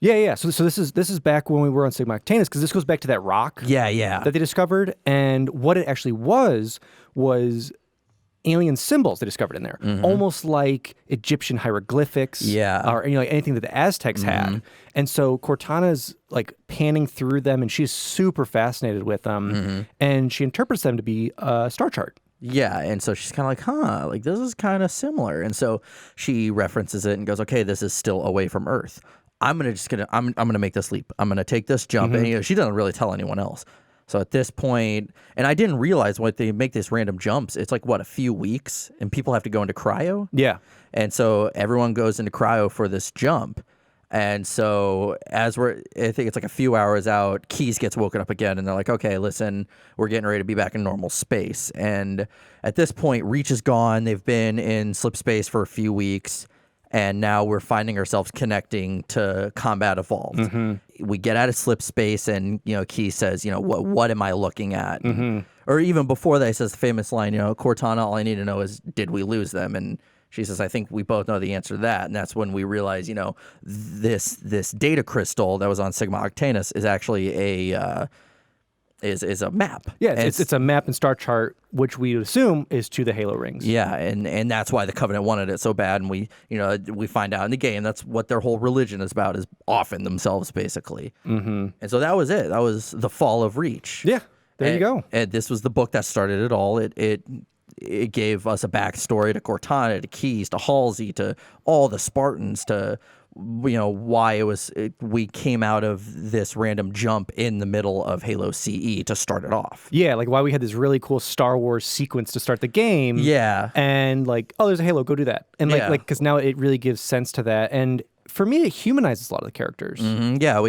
S1: Yeah. So this is back when we were on Sigma Octanus, because this goes back to that rock.
S5: Yeah.
S1: That they discovered, and what it actually was alien symbols they discovered in there, almost like Egyptian hieroglyphics.
S5: Yeah.
S1: Or anything that the Aztecs had. And so Cortana's like panning through them, and she's super fascinated with them, and she interprets them to be a star chart.
S5: Yeah, and so she's kind of like, like this is kind of similar, and so she references it and goes, okay, this is still away from Earth. I'm gonna make this leap. I'm gonna take this jump, and she doesn't really tell anyone else. So at this point, and I didn't realize when they make these random jumps, it's like a few weeks, and people have to go into cryo.
S1: Yeah,
S5: and so everyone goes into cryo for this jump, and so I think it's like a few hours out, Keyes gets woken up again, and they're like, okay, listen, we're getting ready to be back in normal space. And at this point, Reach is gone. They've been in slip space for a few weeks. And now we're finding ourselves connecting to Combat Evolved. We get out of slip space, and Keyes says, what am I looking at? Or even before that, he says the famous line, Cortana, all I need to know is, did we lose them? And she says, I think we both know the answer to that. And that's when we realize, this data crystal that was on Sigma Octanus is actually is a map.
S1: Yeah, it's a map and star chart, which we assume is to the Halo rings.
S5: Yeah, and that's why the Covenant wanted it so bad, and we find out in the game that's what their whole religion is about, is offing themselves, basically. And so that was it. That was the fall of Reach.
S1: Yeah, there you go.
S5: And this was the book that started it all. It gave us a backstory to Cortana, to Keyes, to Halsey, to all the Spartans, to why we came out of this random jump in the middle of Halo CE to start it off.
S1: Yeah, like why we had this really cool Star Wars sequence to start the game.
S5: Yeah.
S1: And like, oh, there's a Halo, go do that. And like because now it really gives sense to that. And for me, it humanizes a lot of the characters.
S5: Yeah,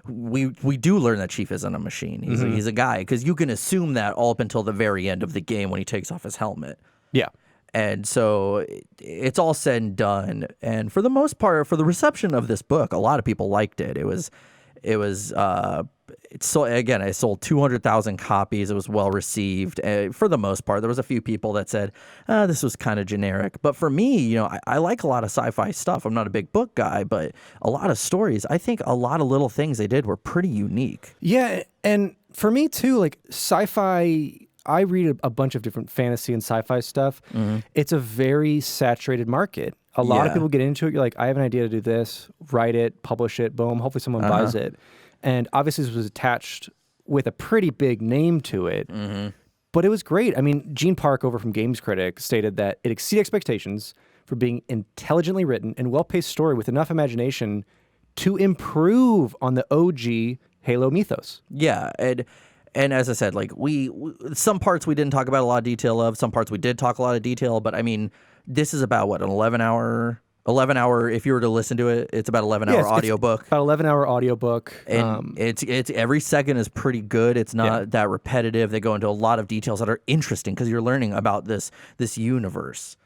S5: we do learn that Chief isn't a machine. He's a guy, because you can assume that all up until the very end of the game when he takes off his helmet. Yeah. And so it's all said and done. And for the most part, for the reception of this book, a lot of people liked it. I sold 200,000 copies. It was well received. For the most part, there was a few people that said, this was kind of generic. But for me, I like a lot of sci-fi stuff. I'm not a big book guy, but a lot of stories, I think a lot of little things they did were pretty unique.
S1: Yeah. And for me too, like sci-fi, I read a bunch of different fantasy and sci-fi stuff. It's a very saturated market. A lot of people get into it. You're like, I have an idea to do this, write it, publish it, boom. Hopefully someone buys it. And obviously this was attached with a pretty big name to it. But it was great. I mean, Gene Park over from Games Critic stated that it exceeded expectations for being intelligently written and well-paced story with enough imagination to improve on the OG Halo mythos.
S5: Yeah, and as I said, like we some parts we didn't talk about a lot of detail of, some parts we did talk a lot of detail, but I mean, this is about what, an 11-hour, if you were to listen to it, it's about 11-hour audiobook.
S1: About 11-hour audiobook.
S5: And it's every second is pretty good. It's not that repetitive. They go into a lot of details that are interesting because you're learning about this universe.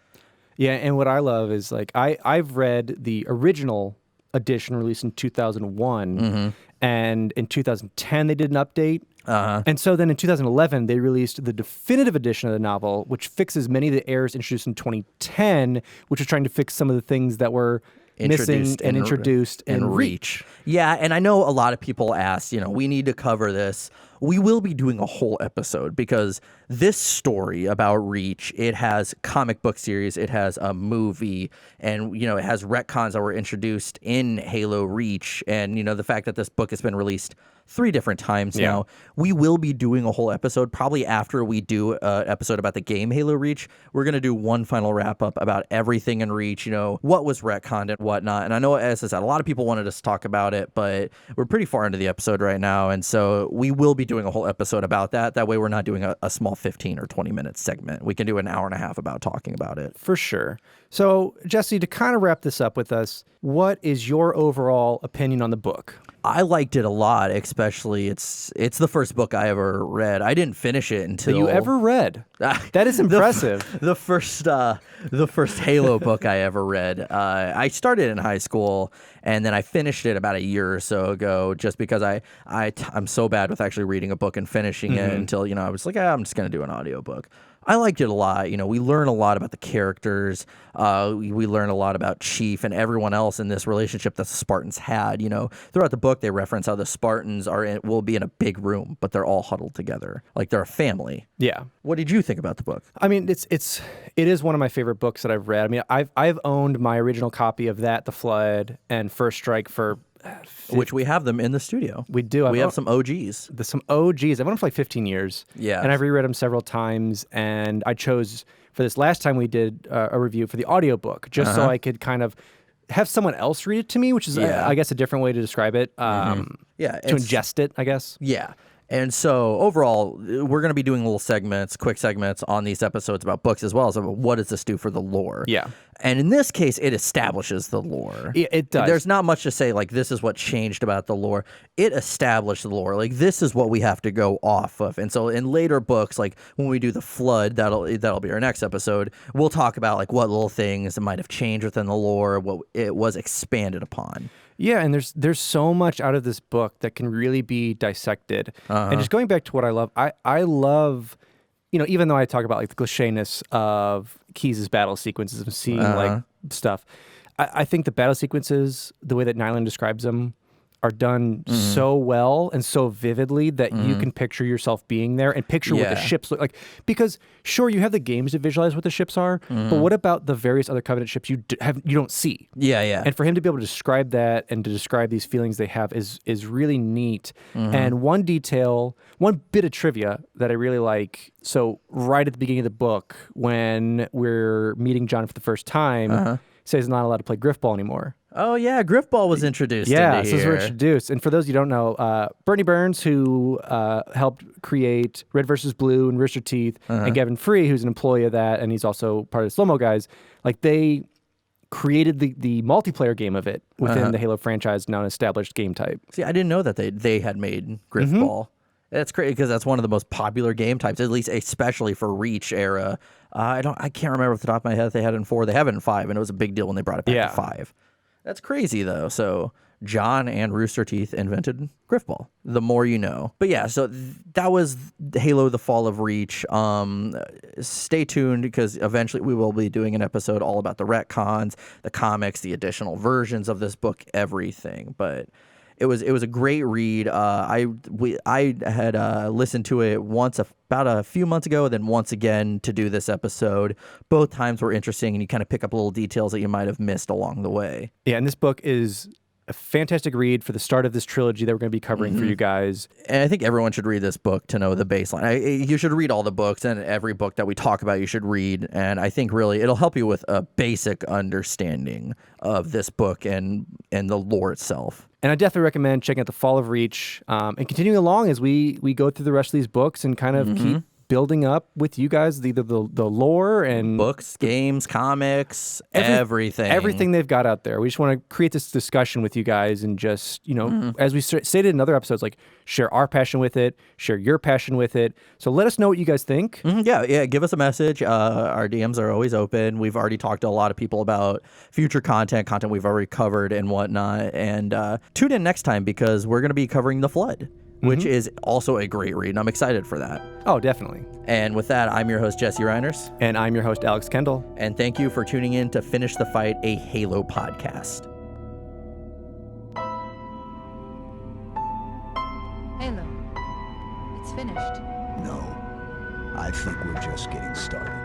S1: Yeah, and what I love is like I've read the original edition released in 2001, and in 2010 they did an update. And so then in 2011 they released the definitive edition of the novel, which fixes many of the errors introduced in 2010, which was trying to fix some of the things that were missing and introduced in Reach.
S5: Yeah, and I know a lot of people ask, we need to cover this. We will be doing a whole episode because this story about Reach, it has comic book series, it has a movie, and, it has retcons that were introduced in Halo Reach. And, the fact that this book has been released 3 different times now. We will be doing a whole episode probably after we do an episode about the game Halo Reach. We're going to do one final wrap up about everything in Reach, what was retconned and whatnot. And I know, as I said, a lot of people wanted us to talk about it, but we're pretty far into the episode right now. And so we will be doing a whole episode about that. That way we're not doing a small 15 or 20 minute segment. We can do an hour and a half about talking about it.
S1: For sure. So, Jesse, to kind of wrap this up with us, what is your overall opinion on the book?
S5: I liked it a lot, especially it's the first book I ever read. I didn't finish it until...
S1: That you ever read? That is impressive.
S5: The first Halo book I ever read. I started in high school, and then I finished it about a year or so ago, just because I'm so bad with actually reading a book and finishing it until, I was like, I'm just going to do an audiobook. I liked it a lot. We learn a lot about the characters. We learn a lot about Chief and everyone else in this relationship that the Spartans had. Throughout the book, they reference how the Spartans will be in a big room, but they're all huddled together, like they're a family.
S1: Yeah.
S5: What did you think about the book?
S1: I mean, it is one of my favorite books that I've read. I mean, I've owned my original copy of that, The Flood, and First Strike for.
S5: Which we have them in the studio.
S1: We do.
S5: We have some OGs.
S1: Some OGs. I've owned them for like 15 years.
S5: Yeah.
S1: And I've reread them several times. And I chose for this last time we did a review for the audiobook, just so I could kind of have someone else read it to me, which is, I guess, a different way to describe it. To ingest it, I guess.
S5: Yeah. And so overall, we're going to be doing little segments, quick segments on these episodes about books as well as about what does this do for the lore.
S1: Yeah.
S5: And in this case, it establishes the lore.
S1: It does.
S5: There's not much to say, like, this is what changed about the lore. It established the lore. Like, this is what we have to go off of. And so in later books, like when we do The Flood, that'll be our next episode, we'll talk about, like, what little things might have changed within the lore, what it was expanded upon.
S1: Yeah, and there's so much out of this book that can really be dissected. And just going back to what I love, I love, even though I talk about like the clichéness of Keyes' battle sequences and seeing like stuff, I think the battle sequences, the way that Nylund describes them, are done so well and so vividly that you can picture yourself being there and picture what the ships look like. Because sure, you have the games to visualize what the ships are, but what about the various other Covenant ships you don't see?
S5: Yeah, yeah.
S1: And for him to be able to describe that and to describe these feelings they have is really neat. And one bit of trivia that I really like. So right at the beginning of the book, when we're meeting John for the first time, says he's not allowed to play Griffball anymore.
S5: Oh, yeah. Griffball was introduced
S1: Yeah,
S5: into
S1: so
S5: here.
S1: we're introduced. And for those you don't know, Bernie Burns, who helped create Red vs. Blue and Rooster Teeth, and Gavin Free, who's an employee of that, and he's also part of the Slow-Mo guys, like they created the multiplayer game of it within the Halo franchise, now an established game type.
S5: See, I didn't know that they had made Griffball. That's great because that's one of the most popular game types, at least especially for Reach era. I can't remember off the top of my head if they had it in 4. They have it in 5, and it was a big deal when they brought it back to 5. That's crazy though. So John and Rooster Teeth invented Griffball. The more you know. But yeah, so that was Halo: The Fall of Reach. Stay tuned because eventually we will be doing an episode all about the retcons, the comics, the additional versions of this book, everything. But it was a great read. I had listened to it once about a few months ago, then once again to do this episode. Both times were interesting, and you kind of pick up little details that you might have missed along the way.
S1: Yeah, and this book is a fantastic read for the start of this trilogy that we're going to be covering for you guys.
S5: And I think everyone should read this book to know the baseline. You should read all the books, and every book that we talk about you should read. And I think really it'll help you with a basic understanding of this book and the lore itself.
S1: And I definitely recommend checking out The Fall of Reach and continuing along as we go through the rest of these books and kind of keep building up with you guys the lore and
S5: books, games, comics, everything.
S1: Everything they've got out there. We just want to create this discussion with you guys and just, as we stated in other episodes, like share our passion with it, share your passion with it. So let us know what you guys think.
S5: Yeah, give us a message. Our DMs are always open. We've already talked to a lot of people about future content we've already covered and whatnot. And tune in next time because we're going to be covering The Flood, which is also a great read, and I'm excited for that.
S1: Oh, definitely.
S5: And with that, I'm your host, Jesse Reiners.
S1: And I'm your host, Alex Kendall.
S5: And thank you for tuning in to Finish the Fight, a Halo podcast.
S6: Halo. It's finished.
S2: No, I think we're just getting started.